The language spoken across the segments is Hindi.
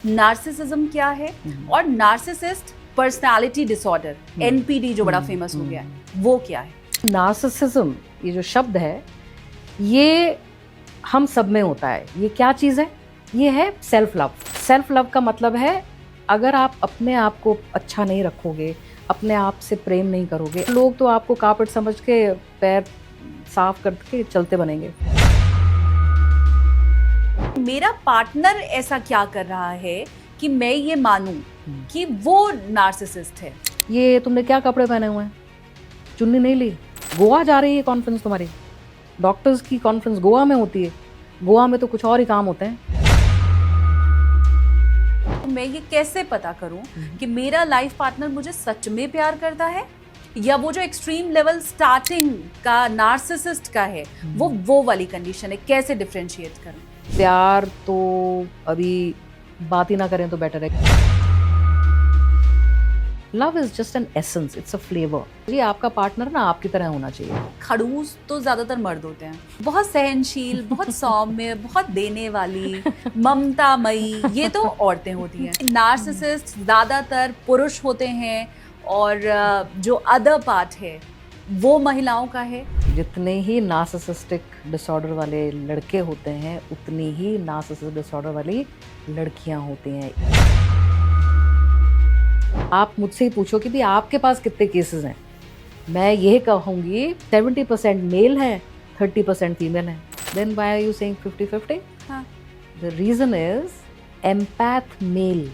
नार्सिसिज्म क्या है और नार्सिसिस्ट पर्सनालिटी डिसऑर्डर एनपीडी जो बड़ा फेमस हो गया है वो क्या है? नार्सिसिज्म ये जो शब्द है ये हम सब में होता है। ये क्या चीज़ है? ये है सेल्फ लव। सेल्फ लव का मतलब है अगर आप अपने आप को अच्छा नहीं रखोगे, अपने आप से प्रेम नहीं करोगे, लोग तो आपको कापड़ समझ के पैर साफ करके चलते बनेंगे। मेरा पार्टनर ऐसा क्या कर रहा है कि मैं ये मानूं कि वो नार्सिसिस्ट है? ये तुमने क्या कपड़े पहने हुए हैं? चुन्नी नहीं ली? गोवा जा रही है कॉन्फ्रेंस तुम्हारी? डॉक्टर्स की कॉन्फ्रेंस गोवा में होती है। गोवा में तो कुछ और ही काम होते हैं। तो मैं ये कैसे पता करूं कि मेरा लाइफ पार्टनर मुझे सच में प्यार करता है या वो जो एक्सट्रीम लेवल स्टार्टिंग का नार्सिसिस्ट का है वो वाली कंडीशन है? कैसे डिफरेंशिएट करूं? प्यार तो अभी बात ही ना करें तो बेटर है। Love is just an essence, it's a flavour. ये आपका पार्टनर ना आपकी तरह होना चाहिए। खड़ूस तो ज्यादातर मर्द होते हैं, बहुत सहनशील, बहुत सौम्य, बहुत देने वाली, ममतामयी, ये तो औरतें होती हैं। नार्सिसिस्ट ज्यादातर पुरुष होते हैं और जो अदर पार्ट है वो महिलाओं का है। जितने ही नार्सिसिस्टिक डिसऑर्डर वाले लड़के होते हैं उतनी ही नार्सिसिस्टिक डिसऑर्डर वाली लड़कियां होती हैं। आप मुझसे ही पूछो कि भी आपके पास कितने केसेस हैं, मैं यही कहूँगी 70% मेल हैं, 30% फीमेल हैं। Then why are you saying 50-50? The reason is empath male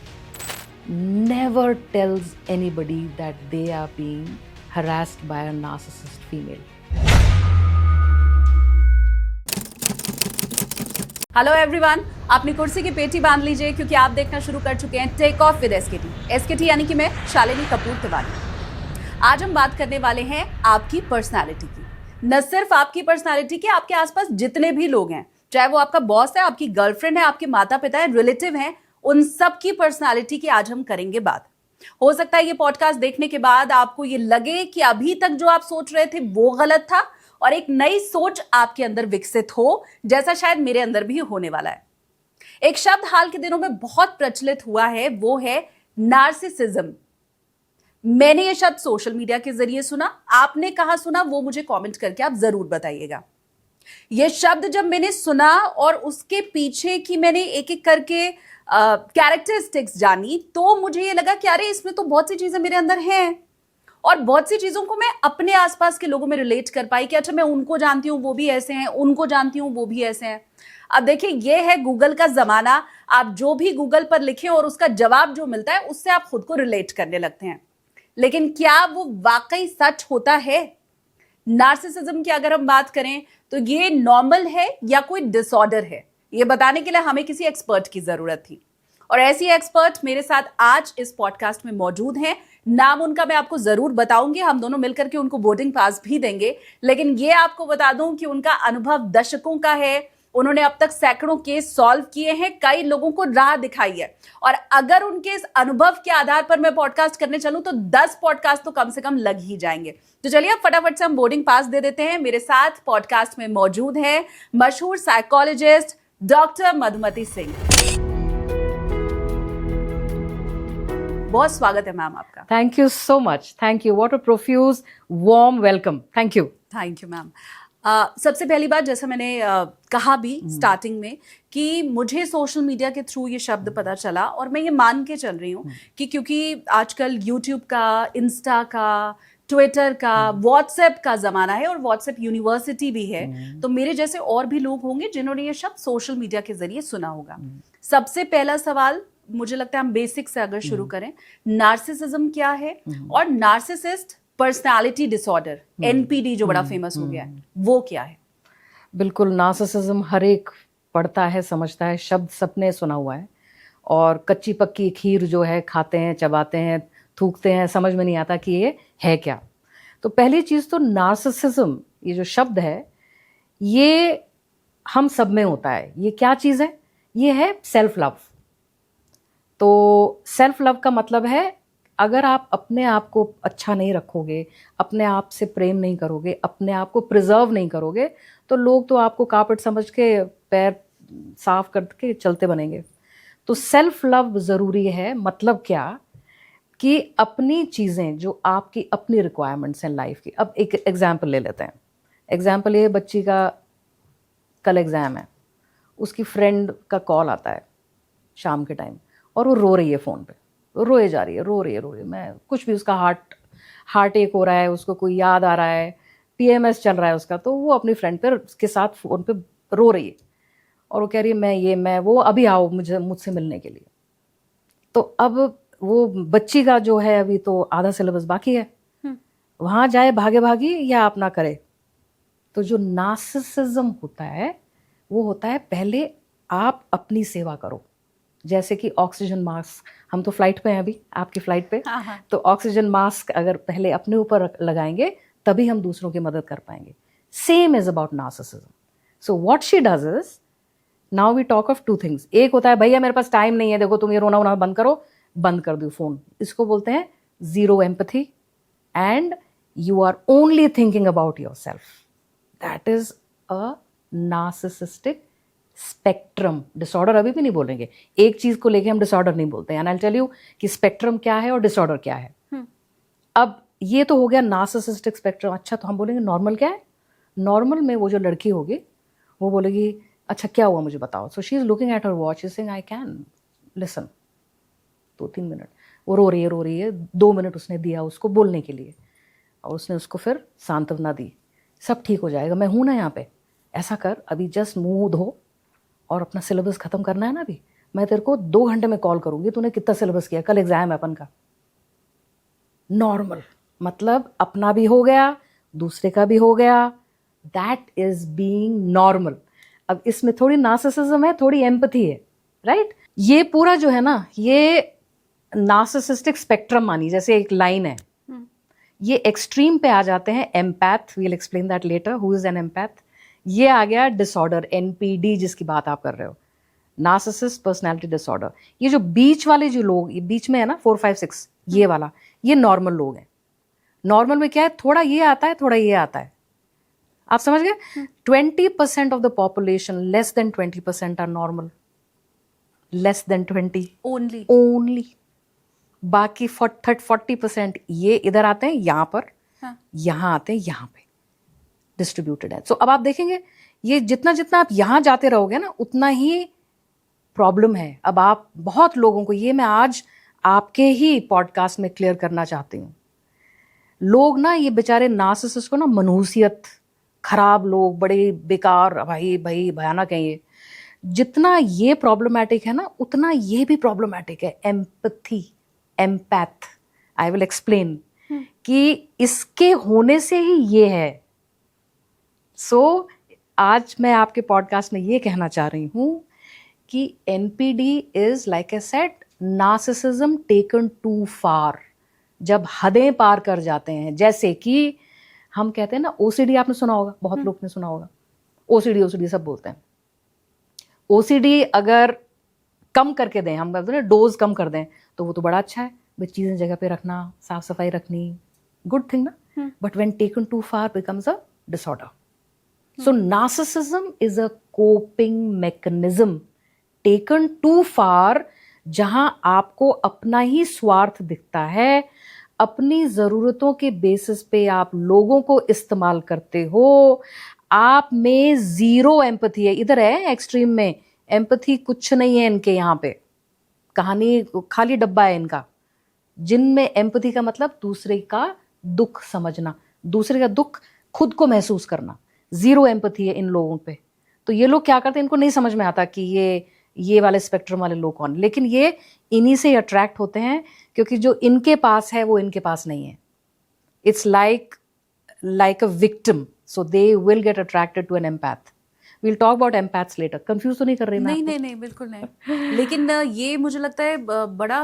never tells anybody that they are being harassed by a narcissist female. Hello everyone, अपनी कुर्सी की पेटी बांध लीजिए क्योंकि आप देखना शुरू कर चुके हैं take off with SKT. SKT यानी कि मैं शालिनी कपूर तिवारी। आज हम बात करने वाले हैं आपकी पर्सनालिटी की। न सिर्फ आपकी पर्सनालिटी के, आपके आसपास जितने भी लोग हैं, चाहे वो आपका बॉस है, आपकी गर्लफ्रेंड है, आपके माता पिता है, रिलेटिव हैं, उन सब की पर्सनालिटी की आज हम करेंगे बात। हो सकता है ये पॉडकास्ट देखने के बाद आपको ये लगे कि अभी तक जो आप सोच रहे थे वो गलत था और एक नई सोच आपके अंदर विकसित हो, जैसा शायद मेरे अंदर भी होने वाला है। एक शब्द हाल के दिनों में बहुत प्रचलित हुआ है, वो है नार्सिसिज्म। मैंने ये शब्द सोशल मीडिया के जरिए सुना, आपने कहां सुना वो मुझे कमेंट करके आप जरूर बताइएगा। ये शब्द जब मैंने सुना और उसके पीछे की मैंने एक एक करके कैरेक्टरिस्टिक्स जानी तो मुझे ये लगा कि अरे इसमें तो बहुत सी चीजें मेरे अंदर हैं और बहुत सी चीजों को मैं अपने आसपास के लोगों में रिलेट कर पाई कि अच्छा मैं उनको जानती हूं वो भी ऐसे हैं, उनको जानती हूं वो भी ऐसे हैं। अब देखिए ये है गूगल का जमाना, आप जो भी गूगल पर लिखें और उसका जवाब जो मिलता है उससे आप खुद को रिलेट करने लगते हैं। लेकिन क्या वो वाकई सच होता है? नार्सिसिज्म की अगर हम बात करें तो ये नॉर्मल है या कोई डिसऑर्डर है, ये बताने के लिए हमें किसी एक्सपर्ट की जरूरत थी और ऐसी एक्सपर्ट मेरे साथ आज इस पॉडकास्ट में मौजूद हैं। नाम उनका मैं आपको जरूर बताऊंगी, हम दोनों मिलकर के उनको बोर्डिंग पास भी देंगे, लेकिन ये आपको बता दूं कि उनका अनुभव दशकों का है। उन्होंने अब तक सैकड़ों केस सॉल्व किए हैं, कई लोगों को राह दिखाई है और अगर उनके इस अनुभव के आधार पर मैं पॉडकास्ट करने चलूं तो 10 पॉडकास्ट तो कम से कम लग ही जाएंगे। तो चलिए अब फटाफट से हम बोर्डिंग पास दे देते हैं। मेरे साथ पॉडकास्ट में मौजूद है मशहूर साइकोलॉजिस्ट डॉक्टर मधुमती सिंह। बहुत स्वागत है मैम आपका। Thank you so much, thank you. What a profuse warm welcome. Thank you. Thank you ma'am. सबसे पहली बात, जैसा मैंने कहा भी स्टार्टिंग में कि मुझे सोशल मीडिया के थ्रू ये शब्द पता चला और मैं ये मान के चल रही हूँ कि क्योंकि आजकल यूट्यूब का, इंस्टा का, ट्विटर का, व्हाट्सएप का जमाना है और व्हाट्सएप यूनिवर्सिटी भी है, तो मेरे जैसे और भी लोग होंगे जिन्होंने ये शब्द सोशल मीडिया के जरिए सुना होगा। सबसे पहला सवाल मुझे लगता है हम बेसिक से अगर शुरू करें, नार्सिसिज्म क्या है और नार्सिसिस्ट पर्सनालिटी डिसऑर्डर एनपीडी जो बड़ा फेमस हो गया है वो क्या है? बिल्कुल, नार्सिसिज्म हर एक पढ़ता है, समझता है, शब्द सबने सुना हुआ है और कच्ची पक्की खीर जो है खाते हैं, चबाते हैं, थूकते हैं, समझ में नहीं आता कि ये है क्या। तो पहली चीज़ तो नार्सिसिज्म ये जो शब्द है ये हम सब में होता है। ये क्या चीज़ है? ये है सेल्फ लव। तो सेल्फ लव का मतलब है अगर आप अपने आप को अच्छा नहीं रखोगे, अपने आप से प्रेम नहीं करोगे, अपने आप को प्रिजर्व नहीं करोगे, तो लोग तो आपको कापड़ समझ के पैर साफ करके चलते बनेंगे। तो सेल्फ लव ज़रूरी है। मतलब क्या कि अपनी चीज़ें जो आपकी अपनी रिक्वायरमेंट्स हैं लाइफ की। अब एक एग्जाम्पल ले लेते हैं। एग्जाम्पल ये, बच्ची का कल एग्ज़ाम है, उसकी फ्रेंड का कॉल आता है शाम के टाइम और वो रो रही है फ़ोन पे, रोए जा रही है, रो रही है। मैं कुछ भी, उसका हार्ट एक हो रहा है, उसको कोई याद आ रहा है, PMS चल रहा है उसका, तो वो अपनी फ्रेंड पर के साथ फ़ोन पे रो रही है और वो कह रही है मैं वो अभी आओ मुझसे मिलने के लिए। तो अब वो बच्ची का जो है अभी तो आधा सिलेबस बाकी है, वहाँ जाए भागे भागी या अपना करे। तो जो नार्सिसिज्म होता है वो होता है पहले आप अपनी सेवा करो। जैसे कि ऑक्सीजन मास्क, हम तो फ्लाइट पे हैं अभी, आपकी फ्लाइट पे, तो ऑक्सीजन मास्क अगर पहले अपने ऊपर लगाएंगे तभी हम दूसरों की मदद कर पाएंगे। Same is about narcissism. So what she does is, now we talk of two things. एक होता है भैया मेरे पास टाइम नहीं है, देखो तुम ये रोना वोना बंद करो, बंद कर दो फोन। इसको बोलते हैं zero empathy and you are only thinking about yourself. That is a narcissistic spectrum disorder. अभी भी नहीं बोलेंगे, एक चीज को लेके हम डिसऑर्डर नहीं बोलते हैं। And I will tell you कि स्पेक्ट्रम क्या है और डिसऑर्डर क्या है। अब ये तो हो गया नार्सिसिस्टिक स्पेक्ट्रम। अच्छा, तो हम बोलेंगे नॉर्मल क्या है। नॉर्मल में वो जो लड़की होगी वो बोलेगी अच्छा क्या हुआ मुझे बताओ। So she is looking at her watch, is saying I can listen. 2-3 minute वो रो रही है 2 मिनट उसने दिया उसको बोलने के लिए और उसने उसको फिर सांत्वना दी, सब ठीक हो जाएगा, मैं हूं ना यहाँ पे, ऐसा कर अभी जस्ट मुंह धो और अपना सिलेबस खत्म करना है ना, अभी मैं तेरे को 2 घंटे में कॉल करूंगी, तूने कितना सिलेबस किया, कल एग्जाम है अपन का। नॉर्मल मतलब अपना भी हो गया दूसरे का भी हो गया, दैट इज बीइंग नॉर्मल। अब इसमें थोड़ी नार्सिसिज्म है, थोड़ी एम्पैथी है, राइट। ये पूरा जो है ना, ये नार्सिसिस्टिक स्पेक्ट्रम मानी जैसे एक लाइन है, ये एक्सट्रीम पे आ जाते हैं empath, we will explain that later who is an empath. ये आ गया डिसऑर्डर, NPD जिसकी बात आप कर रहे हो, नार्सिसिस्ट पर्सनालिटी डिसऑर्डर। ये जो बीच वाले जो लोग, ये बीच में है ना 4, 5, 6, ये वाला, ये नॉर्मल लोग हैं। नॉर्मल में क्या है, थोड़ा ये आता है थोड़ा ये आता है, आप समझ गए। 20% of the population, less than 20% are normal, less than 20 only. बाकी 40% ये इधर आते हैं यहाँ पर, यहाँ आते हैं यहाँ पे, डिस्ट्रीब्यूटेड है। सो अब आप देखेंगे ये जितना जितना आप यहाँ जाते रहोगे ना उतना ही प्रॉब्लम है। अब आप बहुत लोगों को, ये मैं आज आपके ही पॉडकास्ट में क्लियर करना चाहती हूँ, लोग ना ये बेचारे नार्सिसिस्ट को ना मनहूसियत, खराब लोग, बड़े बेकार, भाई भयानक है ये। जितना ये प्रॉब्लमैटिक है ना उतना ये भी प्रॉब्लमैटिक है, empathy, empath. I will explain कि इसके होने से ही ये है। सो आज मैं आपके पॉडकास्ट में ये कहना चाह रही हूँ कि NPD is like a set narcissism taken too far, जब हदें पार कर जाते हैं। जैसे कि हम कहते हैं ना OCD, आपने सुना होगा, बहुत लोग ने सुना होगा, OCD सब बोलते हैं। OCD अगर कम करके दें, हम कहते हैं डोज कम कर दें, तो वो तो बड़ा अच्छा है, भाई चीजें जगह पे रखना, साफ सफाई रखनी, गुड थिंग ना। But when taken too far becomes a disorder. So narcissism is a coping mechanism taken too far, जहां आपको अपना ही स्वार्थ दिखता है, अपनी ज़रूरतों के बेसिस पे आप लोगों को इस्तेमाल करते हो, आप में जीरो एम्पैथी है। इधर है एक्सट्रीम में एम्पैथी कुछ नहीं है इनके, यहाँ पे कहानी खाली डब्बा है इनका। जिनमें एम्पैथी का मतलब दूसरे का दुख समझना, दूसरे का दुख खुद को महसूस करना, जीरो एम्पैथी है इन लोगों पे। तो ये लोग क्या करते हैं, इनको नहीं समझ में आता कि ये वाले स्पेक्ट्रम वाले लोग कौन, लेकिन ये इन्हीं से अट्रैक्ट होते हैं क्योंकि जो इनके पास है वो इनके पास नहीं है। It's like a victim, so they will get attracted to an empath. We'll talk about empaths later. कंफ्यूज तो नहीं कर रही मैं? नहीं बिल्कुल नहीं। लेकिन ये मुझे लगता है बड़ा,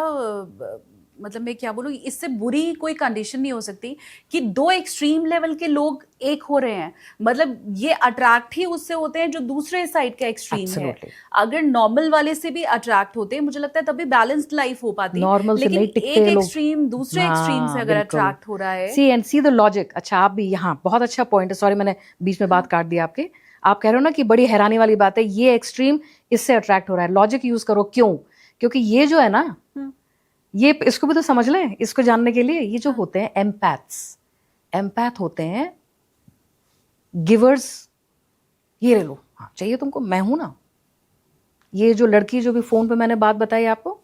मतलब मैं क्या बोलूँ, इससे बुरी कोई कंडीशन नहीं हो सकती कि 2 एक्सट्रीम लेवल के लोग एक हो रहे हैं। मतलब ये अट्रैक्ट ही उससे होते हैं जो दूसरे साइड का एक्सट्रीम है। अगर नॉर्मल वाले से भी अट्रैक्ट होते हैं, मुझे लगता है तभी बैलेंस्ड लाइफ हो पाती। लेकिन एक एक्सट्रीम दूसरे एक्सट्रीम से अगर अट्रैक्ट हो रहा है, सी द लॉजिक। अच्छा, आप भी यहाँ, बहुत अच्छा पॉइंट है, सॉरी मैंने बीच में बात काट दी आपके। आप कह रहे हो ना कि बड़ी हैरानी वाली बात है, ये एक्सट्रीम इससे अट्रैक्ट हो रहा है, लॉजिक यूज करो। क्यों? क्योंकि ये जो है ना, ये इसको भी तो समझ लें, इसको जानने के लिए ये जो होते हैं एम्पैथ होते हैं गिवर्स। ये ले लो, हाँ चाहिए तुमको, मैं हूं ना। ये जो लड़की जो भी फोन पे मैंने बात बताई आपको,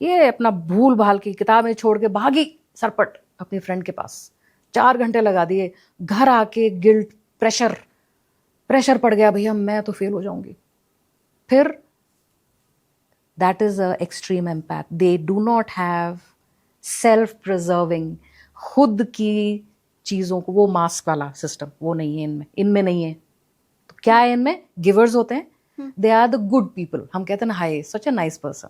ये अपना भूल भाल की किताबें छोड़ के भागी सरपट अपनी फ्रेंड के पास, 4 घंटे लगा दिए, घर आके गिल्ट, प्रेशर पड़ गया, भैया मैं तो फेल हो जाऊंगी। फिर that is a extreme empath. They do not have self preserving, खुद की चीजों को, वो मास्क वाला सिस्टम वो नहीं है इनमें नहीं है। तो क्या है इनमें? गिवर्स होते हैं, they are the good people. हम कहते हैं ना, हाय such a nice person,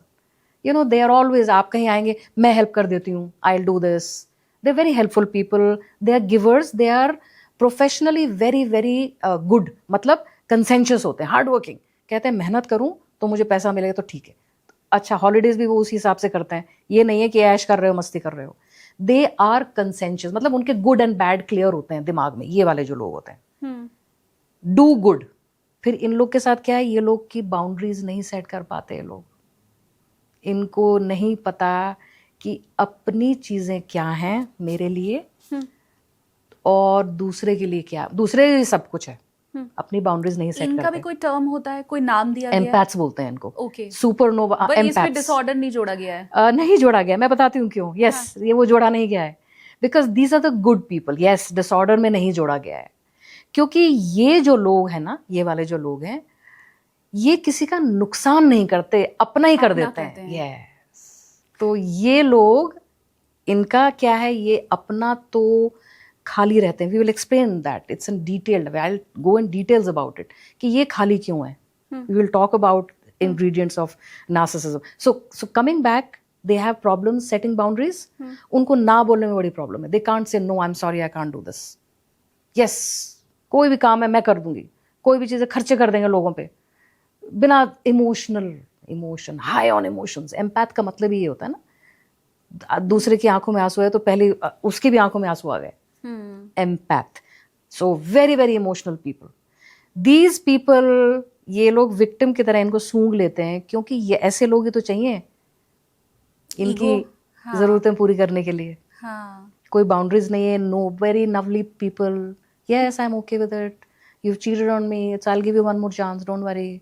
you know, they are always, आप कहीं आएंगे मैं हेल्प कर देती हूँ, I will do this. They are very helpful people, they are givers, they are professionally very very good, मतलब कंसेंशियस होते हैं, हार्ड वर्किंग, कहते हैं मेहनत करूं तो मुझे पैसा मिलेगा तो ठीक है। अच्छा, हॉलीडेज भी वो उसी हिसाब से करते हैं, ये नहीं है कि ऐश कर रहे हो मस्ती कर रहे हो। दे आर कंसेंशियस, मतलब उनके गुड एंड बैड क्लियर होते हैं दिमाग में, ये वाले जो लोग होते हैं डू गुड। फिर इन लोग के साथ क्या है, ये लोग की बाउंड्रीज नहीं सेट कर पाते हैं लोग, इनको नहीं पता कि अपनी चीजें क्या हैं मेरे लिए और दूसरे के लिए क्या, दूसरे के लिए सब कुछ है, अपनी बाउंड्रीज नहीं सेट इनका करते। भी कोई टर्म होता है, कोई नाम दिया गया है? एम्पैथ्स बोलते हैं इनको। ओके, सुपरनोवा पर इसमें एम्पैथ्स। डिसऑर्डर नहीं जोड़ा गया है? नहीं जोड़ा गया, मैं बताती हूँ क्यों। यस, ये वो जोड़ा नहीं गया है because these are the good people. Yes, disorder में नहीं जोड़ा गया है क्योंकि ये जो लोग हैं ना, ये वाले जो लोग हैं, ये किसी का नुकसान नहीं करते, अपना ही कर अपना देते करते हैं। हैं। यस, तो ये लोग, इनका क्या है, ये अपना तो खाली रहते हैं। We will explain that, it's in detailed, I will go in details about it कि ये खाली क्यों है। We will talk about ingredients of narcissism. So coming back, they have problems setting boundaries. उनको ना बोलने में बड़ी प्रॉब्लम है। They can't say no, I'm sorry, I can't do this. Yes, कोई भी काम है मैं कर दूंगी, कोई भी चीजें खर्चे कर देंगे लोगों पे बिना emotion, high on emotions. Empath का मतलब ही ये होता है ना, दूसरे की आंखों में आंसू है तो पहले उसकी भी आंखों में आंसू आ गए। Empath, so very very emotional people. These people, ये लोग विक्टिम की तरह इनको सूंघ लेते हैं क्योंकि ये ऐसे लोग ही तो चाहिए इनकी जरूरतें पूरी करने के लिए। कोई बाउंड्रीज नहीं है। No, very naively people, yes I am okay with it, you cheated on me, it's I will give you one more chance, don't worry,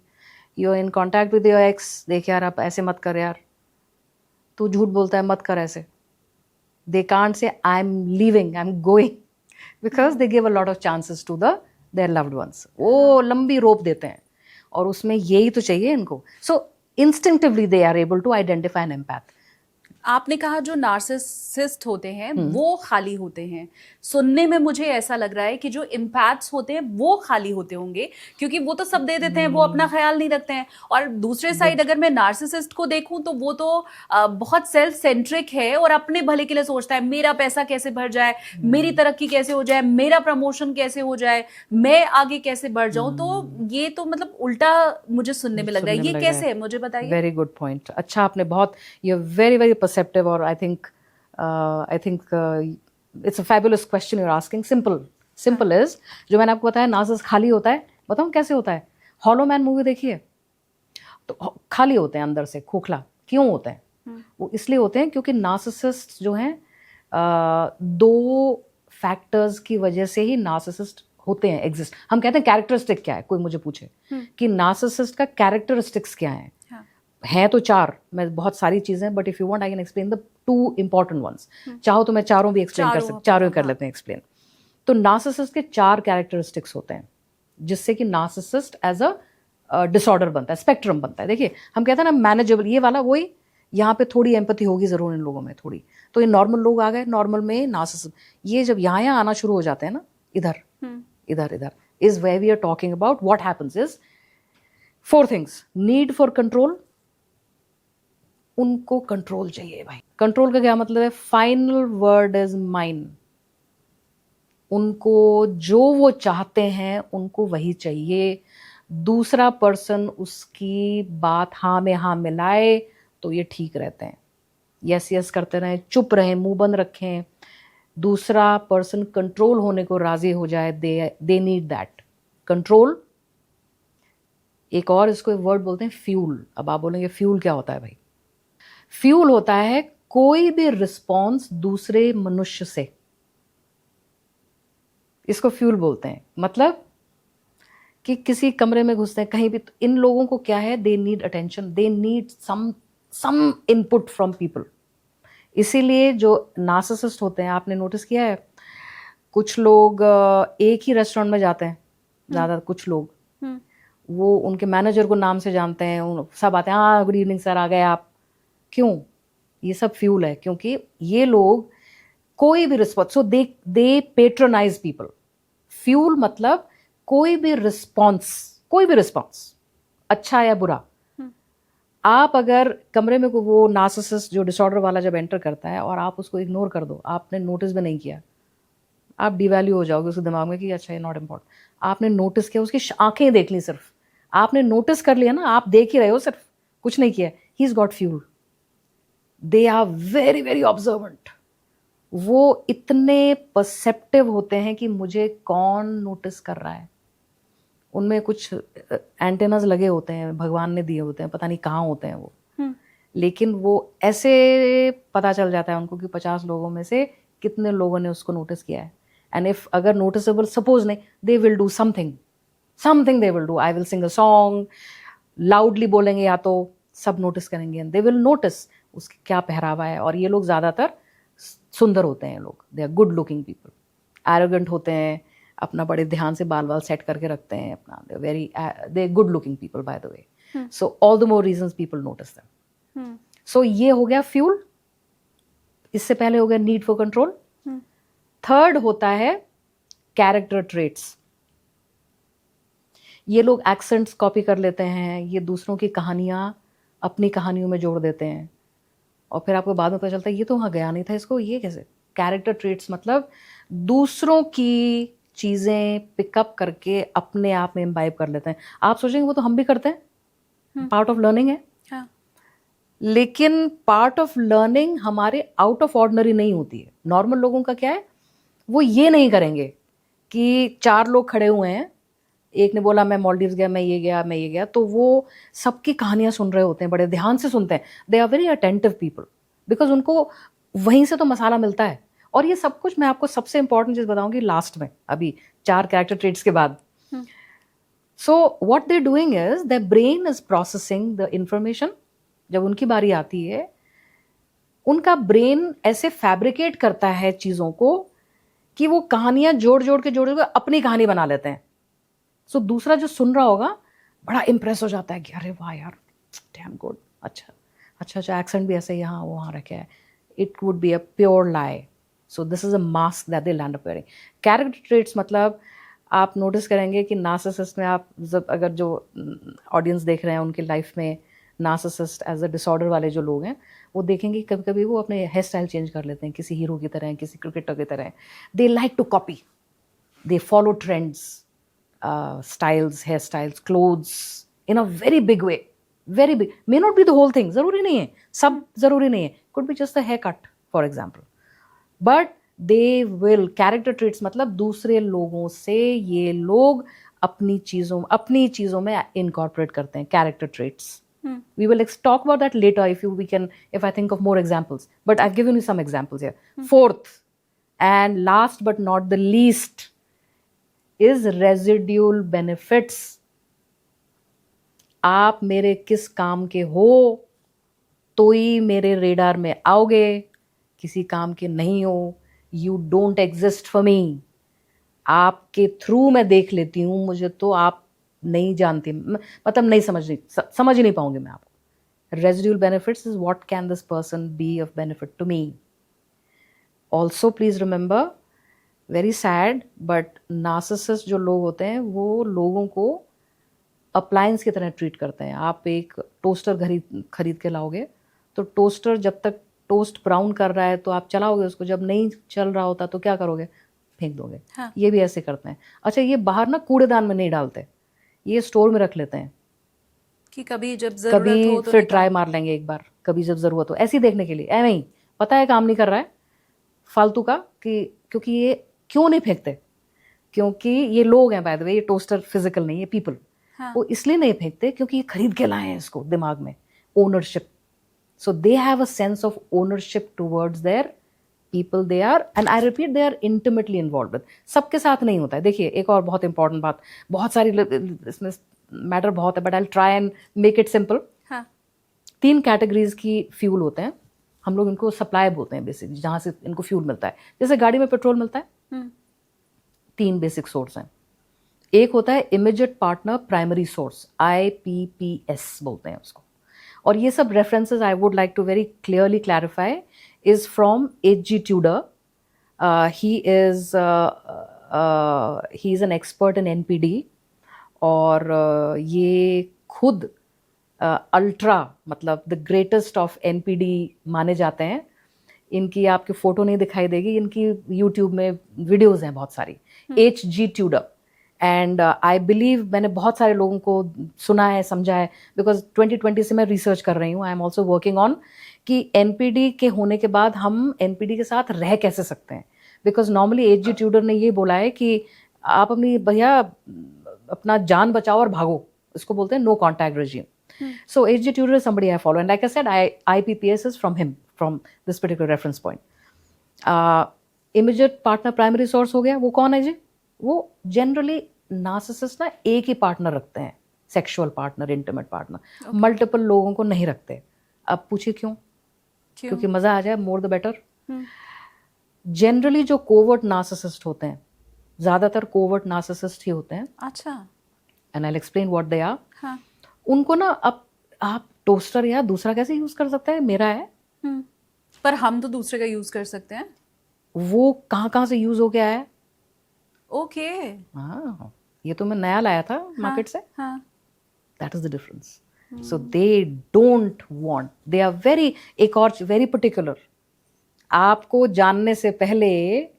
you are in contact with your ex, देख यार आप ऐसे मत कर यार, तू झूठ बोलता है मत कर ऐसे। They can't say I am leaving, I am going, because they give a lot of chances to their loved ones. वो लंबी रोप देते हैं और उसमें यही तो चाहिए इनको। So instinctively they are able to identify an empath. आपने कहा जो नार्सिसिस्ट होते हैं वो खाली होते हैं, सुनने में मुझे ऐसा लग रहा है कि जो इम्पैथ्स होते हैं वो खाली होते होंगे क्योंकि वो तो सब दे देते हैं, वो अपना ख्याल नहीं रखते हैं। और दूसरे साइड अगर मैं नार्सिसिस्ट को देखूं तो वो तो बहुत सेल्फ सेंट्रिक है और अपने भले के लिए सोचता है, मेरा पैसा कैसे बढ़ जाए, मेरी तरक्की कैसे हो जाए, मेरा प्रमोशन कैसे हो जाए, मैं आगे कैसे बढ़ जाऊं। तो ये तो मतलब उल्टा मुझे सुनने में लग रहा है। ये कैसे है, मुझे बताइए। Very good point. अच्छा, आपने बहुत, you are very very perceptive, or I think it's a fabulous question you're asking. Simple is, जो मैंने आपको बताया नार्सिसिस्ट खाली होता है। बताऊँ कैसे होता है? हॉलो मैन मूवी देखिए, तो खाली होते हैं अंदर से, खोखला। क्यों होते हैं? वो इसलिए होते हैं क्योंकि नार्सिसिस्ट जो हैं, 2 फैक्टर्स की वजह से ही नार्सिसिस्ट होते हैं, एग्जिस्ट। हम कहते हैं कैरेक्टरिस्टिक क्या है, कोई मुझे पूछे कि नार्सिसिस्ट का कैरेक्टरिस्टिक्स क्या है, हैं तो 4, मैं बहुत सारी चीजें, but if you want I can explain the 2 important ones. चाहो तो मैं चारों भी एक्सप्लेन कर सकती, चारों ही कर लेते हैं एक्सप्लेन। तो नार्सिसिस्ट के 4 कैरेक्टरिस्टिक्स होते हैं जिससे कि नार्सिसिस्ट एज अ डिसऑर्डर बनता है, स्पेक्ट्रम बनता है। देखिए, हम कहते हैं ना मैनेजेबल, ये वाला वही, यहाँ पे थोड़ी एम्पैथी होगी जरूर इन लोगों में, थोड़ी। तो ये नॉर्मल लोग आ गए, नॉर्मल में नार्सिसिस्ट। ये जब यहाँ आना शुरू हो जाते हैं ना, इधर is where we are talking about what happens is 4 things. Need for control, उनको कंट्रोल चाहिए भाई। कंट्रोल का क्या मतलब है? Final word is mine. उनको जो वो चाहते हैं उनको वही चाहिए। दूसरा पर्सन उसकी बात हाँ में हाँ मिलाए तो ये ठीक रहते हैं, यस यस करते रहें, चुप रहें, मुंह बंद रखें। दूसरा पर्सन कंट्रोल होने को राजी हो जाए, दे नीड दैट कंट्रोल। एक और इसको वर्ड बोलते हैं फ्यूल। अब आप बोलेंगे फ्यूल क्या होता है भाई? फ्यूल होता है कोई भी रिस्पॉन्स दूसरे मनुष्य से, इसको फ्यूल बोलते हैं। मतलब कि किसी कमरे में घुसते हैं कहीं भी, तो इन लोगों को क्या है, they need attention, they need some input from people. इसीलिए जो नार्सिसिस्ट होते हैं, आपने नोटिस किया है, कुछ लोग एक ही रेस्टोरेंट में जाते हैं, ज़्यादा कुछ लोग वो उनके मैनेजर को नाम से जानते हैं, सब आते हैं, हाँ गुड इवनिंग सर, आ गए आप। क्यों? ये सब फ्यूल है, क्योंकि ये लोग कोई भी रिस्पॉन्स, सो दे पेट्रोनाइज पीपल। फ्यूल मतलब कोई भी रिस्पॉन्स अच्छा या बुरा। आप अगर कमरे में को वो नार्सिसिस्ट जो डिसऑर्डर वाला जब एंटर करता है और आप उसको इग्नोर कर दो, आपने नोटिस भी नहीं किया, आप डिवैल्यू हो जाओगे उसके दिमाग में कि अच्छा ये नॉट इम्पॉर्टेंट। आपने नोटिस किया, उसकी आंखें देख ली, सिर्फ आपने नोटिस कर लिया ना, आप देख ही रहे हो, सिर्फ कुछ नहीं किया, he is got fuel. They are very very observant. वो इतने परसेप्टिव होते हैं कि मुझे कौन नोटिस कर रहा है। उनमें कुछ एंटेनास लगे होते हैं, भगवान ने दिए होते हैं, पता नहीं कहाँ होते हैं वो, लेकिन वो ऐसे पता चल जाता है उनको कि 50 लोगों में से कितने लोगों ने उसको नोटिस किया है। एंड इफ अगर नोटिसेबल, सपोज नहीं, they will do something they will do, I will sing a song, loudly बोलेंगे या तो सब नोटिस करेंगे, दे विल नोटिस उसके क्या पहरावा है। और ये लोग ज़्यादातर सुंदर होते हैं लोग, they are good looking people, arrogant होते हैं, अपना बड़े ध्यान से बाल सेट करके रखते हैं अपना, they good looking people by the way, so all the more reasons people notice them. सो ये हो गया फ्यूल। इससे पहले हो गया नीड फॉर कंट्रोल। थर्ड होता है कैरेक्टर ट्रेट्स। ये लोग एक्सेंट्स कॉपी कर लेते हैं, ये दूसरों की कहानियां अपनी कहानियों में जोड़ देते हैं, और फिर आपको बाद में पता चलता है ये तो वहां गया नहीं था, इसको ये कैसे। कैरेक्टर ट्रेट्स मतलब दूसरों की चीजें पिकअप करके अपने आप में इम्बाइब कर लेते हैं। आप सोचेंगे वो तो हम भी करते हैं, पार्ट ऑफ लर्निंग है। हाँ। लेकिन पार्ट ऑफ लर्निंग हमारे आउट ऑफ ऑर्डिनरी नहीं होती है। नॉर्मल लोगों का क्या है, वो ये नहीं करेंगे कि 4 लोग खड़े हुए हैं, एक ने बोला मैं मालदीव्स गया, मैं ये गया, तो वो सबकी कहानियां सुन रहे होते हैं, बड़े ध्यान से सुनते हैं। They are very attentive people, because उनको वहीं से तो मसाला मिलता है। और ये सब कुछ मैं आपको सबसे इंपॉर्टेंट चीज बताऊंगी लास्ट में, अभी 4 कैरेक्टर ट्रेट्स के बाद। So what they doing is the brain is processing the information. जब उनकी बारी आती है, उनका ब्रेन ऐसे फैब्रिकेट करता है चीजों को कि वो कहानियां जोड़ जोड़ के अपनी कहानी बना लेते हैं। सो दूसरा जो सुन रहा होगा बड़ा इंप्रेस हो जाता है कि अरे वाह यार, डैम गुड, अच्छा एक्सेंट भी ऐसे यहाँ वहाँ रखे है। It would be a pure lie. So this is a mask that they land up wearing. Character traits मतलब आप नोटिस करेंगे कि नार्सिसिस्ट में, आप अगर जो ऑडियंस देख रहे हैं उनकी लाइफ में नार्सिसिस्ट एज अ डिसऑर्डर वाले जो लोग हैं, वो देखेंगे कभी कभी वो अपने हेयर स्टाइल चेंज कर लेते हैं, किसी हीरो की तरह, किसी क्रिकेटर की तरह। They like to copy, they follow trends, styles, hairstyles, clothes in a very big way, very big. May not be the whole thing, जरूरी नहीं है, सब जरूरी नहीं है, could be just a haircut for example, but they will, character traits मतलब दूसरे लोगों से ये लोग अपनी चीजों में incorporate करते हैं character traits. We will talk about that later if I think of more examples, but I've given you some examples here. Fourth and last but not the least is residual benefits. आप मेरे किस काम के हो तो ही मेरे रेडार में आओगे, किसी काम के नहीं हो, you don't exist for me. आपके थ्रू मैं देख लेती हूँ, मुझे तो आप नहीं जानते, मतलब नहीं समझ ही नहीं पाऊंगी मैं आपको। Residual benefits is what can this person be of benefit to me. Also please remember, very sad but narcissist जो लोग होते हैं वो लोगों को अप्लायंस की तरह ट्रीट करते हैं। आप एक टोस्टर खरीद के लाओगे तो टोस्टर जब तक टोस्ट ब्राउन कर रहा है तो आप चलाओगे उसको, जब नहीं चल रहा होता तो क्या करोगे, फेंक दोगे। हाँ। ये भी ऐसे करते हैं। अच्छा, ये बाहर ना कूड़ेदान में नहीं डालते, ये स्टोर में रख लेते हैं कि कभी जब जरूरत हो तो फिर ट्राई मार लेंगे एक बार, कभी जब जरूरत हो, ऐसे ही देखने के लिए। ऐ नहीं पता है काम नहीं कर रहा है फालतू का, क्योंकि ये क्यों नहीं फेंकते, क्योंकि ये लोग हैं, बाय द वे ये टोस्टर फिजिकल नहीं है, पीपल। हाँ। वो इसलिए नहीं फेंकते क्योंकि ये खरीद के लाए हैं इसको, दिमाग में ownership So they have a sense of ownership towards their people they are, and I repeat, they are intimately involved with. सबके साथ नहीं होता है. देखिए एक और बहुत इंपॉर्टेंट बात, बहुत सारी इसमें मैटर बहुत है, but I try and make it simple. हाँ. 3 कैटेगरीज की फ्यूल होते हैं, हम लोग इनको सप्लाई बोलते हैं बेसिकली, जहाँ से इनको फ्यूल मिलता है. जैसे गाड़ी में पेट्रोल मिलता है, 3 बेसिक सोर्स हैं. एक होता है immediate partner primary source, IPPS बोलते हैं उसको. और ये सब references I would like to very clearly clarify is from H.G. Tudor. He is an expert in NPD, और ये खुद अल्ट्रा मतलब द ग्रेटेस्ट ऑफ NPD माने जाते हैं. इनकी आपकी फ़ोटो नहीं दिखाई देगी, इनकी यूट्यूब में वीडियोज़ हैं बहुत सारी. H.G. Tudor. And I believe मैंने बहुत सारे लोगों को सुना है, समझा है, बिकॉज 2020 से मैं रिसर्च कर रही हूँ. I am also working on कि NPD के होने के बाद हम NPD के साथ रह कैसे सकते हैं. Because normally H.G. Tudor ने ये बोला है कि आप अपनी भैया अपना जान बचाओ और भागो, इसको बोलते हैं no contact regime. So H.G. Tudor is somebody I follow, and like I said, IPPS is from him, from this particular reference point. Immediate partner primary source हो गया, वो कौन है जी? वो जनरली नार्सिसिस्ट ना एक ही पार्टनर रखते हैं, sexual partner, intimate partner. Multiple लोगों को नहीं रखते. अब पूछिए क्यों? क्योंकि मजा आ जाए, मोर द बेटर. जनरली जो कोवर्ट नार्सिसिस्ट होते हैं, ज्यादातर कोवर्ट नार्सिसिस्ट ही होते हैं. अच्छा. And I will explain what they are. हाँ. उनको ना अब आप टोस्टर या दूसरा कैसे यूज कर सकते हैं, मेरा है. पर हम तो दूसरे का यूज कर सकते हैं. वो कहाँ से यूज हो गया है. ओके. हाँ, ये तो मैं नया लाया था मार्केट से. हाँ. That is the difference. So they don't want, they are very, एक और वेरी पर्टिकुलर. आपको जानने से पहले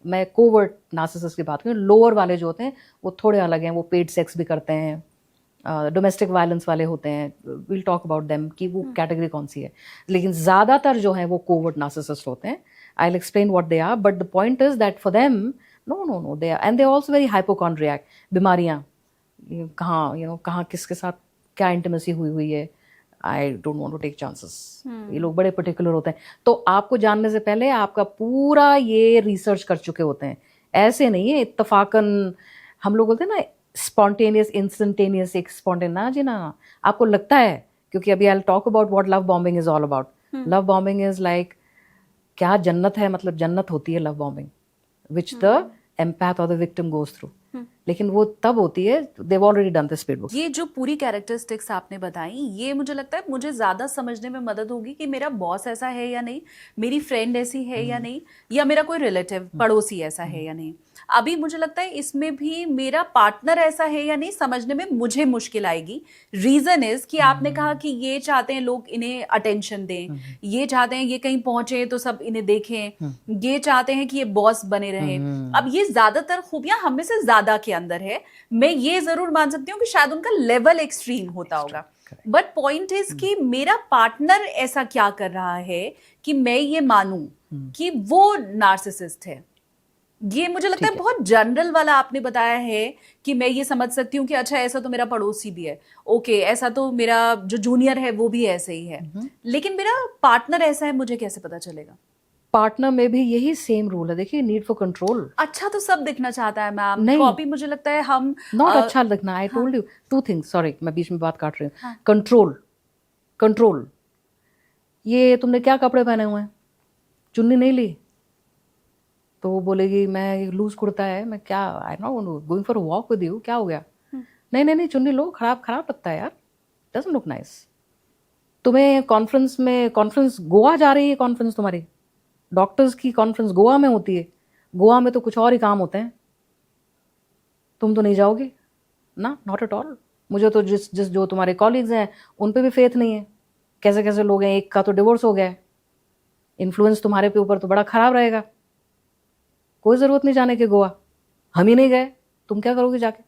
मैं कोवर्ट नार्सिसिस्ट की बात करूँ, लोअर वाले जो होते हैं वो थोड़े अलग हैं. वो पेड सेक्स भी करते हैं, डोमेस्टिक वायलेंस वाले होते हैं. विल टॉक अबाउट देम कि वो कैटेगरी कौन सी है. लेकिन ज़्यादातर जो है वो कोवर्ट नार्सिसिस्ट होते हैं. I will explain what they are, but the point is that for them no they are, and they are also very hypochondriac. बीमारियाँ कहाँ कहाँ किसके साथ क्या इंटीमेसी हुई है, I don't want to take chances. ये लोग बड़े पर्टिकुलर होते हैं. तो आपको जानने से पहले आपका पूरा ये रिसर्च कर चुके होते हैं. ऐसे नहीं है इत्तफाकन हम लोग बोलते हैं ना स्पॉन्टेनियस, इंस्टेंटेनियस. एक स्पॉन्टेन ना जी ना, आपको लगता है, क्योंकि अभी I will talk about what love bombing is all about. Love bombing is like क्या जन्नत है, मतलब जन्नत होती है love bombing, which the empath और द विक्टिम गोज थ्रू. लेकिन वो तब होती है, they've already done this speed book. ये जो पूरी कैरेक्टरिस्टिक्स आपने बताई, ये मुझे लगता है मुझे ज़्यादा समझने में मदद होगी कि मेरा बॉस ऐसा है या नहीं, मेरी फ्रेंड ऐसी है या नहीं, या मेरा कोई रिलेटिव पड़ोसी ऐसा है या नहीं. अभी मुझे लगता है इसमें भी मेरा पार्टनर ऐसा है या नहीं समझने में मुझे मुश्किल आएगी. रीज़न इज कि आपने कहा कि ये चाहते हैं लोग इन्हें अटेंशन दें, ये चाहते हैं ये कहीं पहुंचे तो सब इन्हें देखें, ये चाहते हैं कि ये बॉस बने रहे. अब ये ज़्यादातर खूबियां हम में से ज़्यादा के अंदर है. मैं ये जरूर मान सकती हूँ कि शायद उनका लेवल एक्सट्रीम होता होगा, बट पॉइंट इज कि मेरा पार्टनर ऐसा क्या कर रहा है कि मैं ये मानूं कि वो नार्सिसिस्ट है. ये मुझे लगता है बहुत जनरल वाला आपने बताया है कि मैं ये समझ सकती हूँ कि अच्छा ऐसा तो मेरा पड़ोसी भी है, ओके ऐसा तो मेरा जो जूनियर है वो भी ऐसे ही है. लेकिन मेरा पार्टनर ऐसा है, मुझे कैसे पता चलेगा? पार्टनर में भी यही सेम रूल है. देखिए, नीड फॉर कंट्रोल. अच्छा तो सब दिखना चाहता है मैम. नहीं, कॉपी मुझे लगता है हम नॉट अच्छा दिखना. I told you 2 things. Sorry मैं बीच में बात काट रही हूँ. कंट्रोल. ये तुमने क्या कपड़े पहने हुए हैं, चुन्नी नहीं ली तो वो बोलेगी मैं लूज कुर्ता है, मैं क्या I know going for a walk with you, क्या हो गया. नहीं चुन्नी लो, खराब लगता है यार, डजंट लुक नाइस. तुम्हें कॉन्फ्रेंस गोवा जा रही है, कॉन्फ्रेंस तुम्हारी डॉक्टर्स की कॉन्फ्रेंस गोवा में होती है. गोवा में तो कुछ और ही काम होते हैं, तुम तो नहीं जाओगे ना. Not at all. मुझे तो जिस जो तुम्हारे कॉलीग्स हैं उन पे भी फेथ नहीं है. कैसे लोग हैं, एक का तो डिवोर्स हो गया है. इन्फ्लुएंस तुम्हारे पे ऊपर तो बड़ा खराब रहेगा. कोई ज़रूरत नहीं जाने के गोवा, हम ही नहीं गए, तुम क्या करोगे जाके.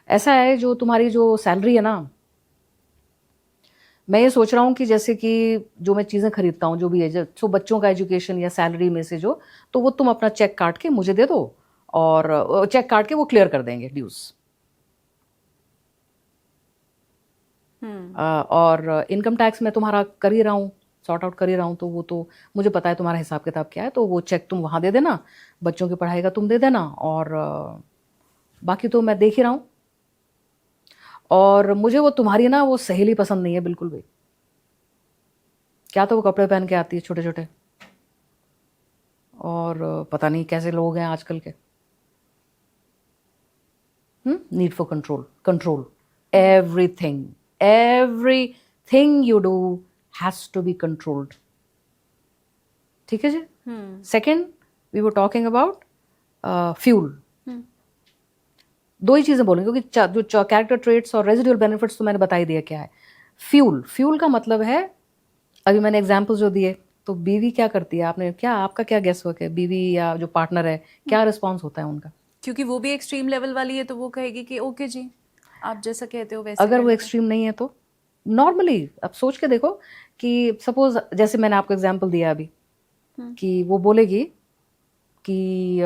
ऐसा है जो तुम्हारी जो सैलरी है ना, मैं ये सोच रहा हूँ कि जैसे कि जो मैं चीज़ें खरीदता हूँ जो भी है, जो बच्चों का एजुकेशन या सैलरी में से जो, तो वो तुम अपना चेक काट के मुझे दे दो और चेक काट के वो क्लियर कर देंगे ड्यूज. और इनकम टैक्स में तुम्हारा कर ही रहा हूँ, सॉर्ट आउट कर ही रहा हूँ, तो वो तो मुझे पता है तुम्हारा हिसाब किताब क्या है, तो वो चेक तुम वहाँ दे देना, बच्चों की पढ़ाई का तुम दे देना, और बाकी तो मैं देख ही रहा हूँ। और मुझे वो तुम्हारी ना वो सहेली पसंद नहीं है बिल्कुल भी। क्या तो वो कपड़े पहन के आती है छोटे छोटे, और पता नहीं कैसे लोग हैं आजकल के। Need for control, control everything you do has to be controlled. ठीक है जी। Second, we were talking about fuel. दो ही चीजें बोलेंगे क्योंकि जो कैरेक्टर ट्रेट्स और रेजिडुअल बेनिफिट्स तो मैंने बता ही दिया क्या है। फ्यूल का मतलब है, अभी मैंने एग्जाम्पल जो दिए, तो बीवी क्या करती है, आपने क्या, आपका क्या गेस वर्क है, बीवी या जो पार्टनर है क्या रिस्पॉन्स होता है उनका? क्योंकि वो भी एक्सट्रीम लेवल वाली है तो वो कहेगी कि ओके जी आप जैसा कहते हो वैसे। अगर वो एक्सट्रीम नहीं है तो नॉर्मली अब सोच के देखो कि सपोज जैसे मैंने आपको एग्जाम्पल दिया अभी कि वो बोलेगी कि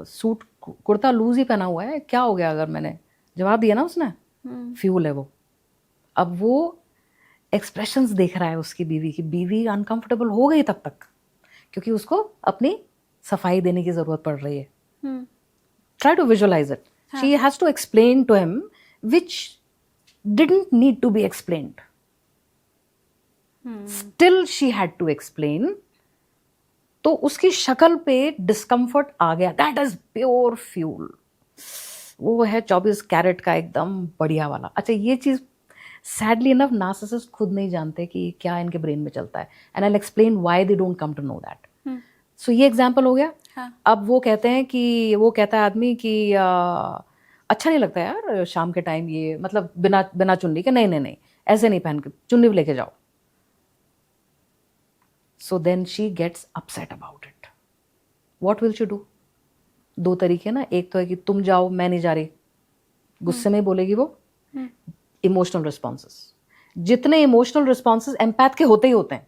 सूट कुर्ता लूज ही पहना हुआ है, क्या हो गया अगर मैंने जवाब दिया ना उसने, फ्यूल है वो। अब वो एक्सप्रेशंस देख रहा है उसकी बीवी की, बीवी अनकंफर्टेबल हो गई तब तक क्योंकि उसको अपनी सफाई देने की जरूरत पड़ रही है। Try to visualize it, she has to explain to him which didn't need to be explained, still she had to explain. तो उसकी शक्ल पे डिस्कम्फर्ट आ गया, दैट इज प्योर फ्यूल। वो है 24 कैरेट का एकदम बढ़िया वाला। अच्छा, ये चीज सैडली इनफ नार्सिसिस्ट खुद नहीं जानते कि क्या इनके ब्रेन में चलता है, and I will explain why they don't come to know that. सो ये एग्जांपल हो गया। अब वो कहते हैं कि वो कहता है आदमी कि अच्छा नहीं लगता यार शाम के टाइम ये, मतलब बिना बिना चुन्नी के, नहीं नहीं नहीं ऐसे नहीं पहन के, चुन्नी भी लेके जाओ। So then she gets upset about it. What will she do? दो तरीके ना, एक तो है कि तुम जाओ मैं नहीं जा रही, गुस्से में बोलेगी वो। इमोशनल रिस्पॉन्सेस, जितने इमोशनल रिस्पॉन्सेस एम्पैथ के होते ही होते हैं।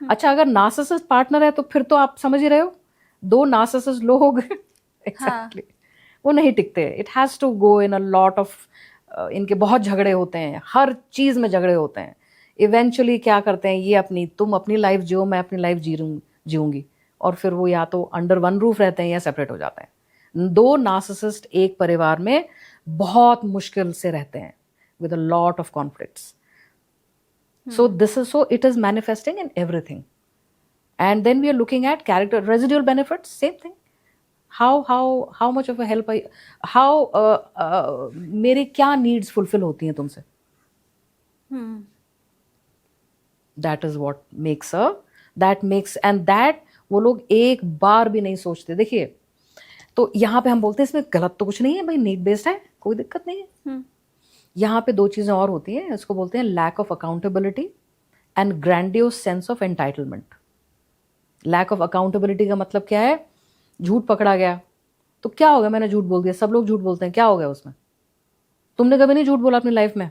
अच्छा, अगर नार्सिसिस्ट पार्टनर है तो फिर तो आप समझ ही रहे हो, दो नार्सिसिस्ट लोग एग्जैक्टली वो नहीं टिकते। It has to go in a lot of, इनके बहुत झगड़े होते हैं, हर चीज में झगड़े होते हैं। इवेंचुअली क्या करते हैं ये, तुम अपनी लाइफ जियो, मैं अपनी लाइफ जीऊंगी, और फिर वो या तो अंडर वन रूफ रहते हैं या सेपरेट हो जाते हैं। दो नार्सिसिस्ट एक परिवार में बहुत मुश्किल से रहते हैं with a lot of conflicts. So it is manifesting in everything. And then we are looking at character residual benefits, same thing. How much of a help मेरे क्या needs fulfill होती हैं तुमसे? That is what makes and that वो लोग एक बार भी नहीं सोचते। देखिए, तो यहाँ पे हम बोलते हैं इसमें गलत तो कुछ नहीं है भाई, नीड बेस्ड है, कोई दिक्कत नहीं है। यहाँ पे दो चीजें और होती हैं, इसको बोलते हैं lack of accountability and grandiose sense of entitlement. Lack of accountability का मतलब क्या है, झूठ पकड़ा गया तो क्या हो गया, मैंने झूठ बोल दिया, सब लोग झूठ बोलते हैं, क्या हो गया उसमें, तुमने कभी नहीं झूठ बोला अपनी लाइफ में।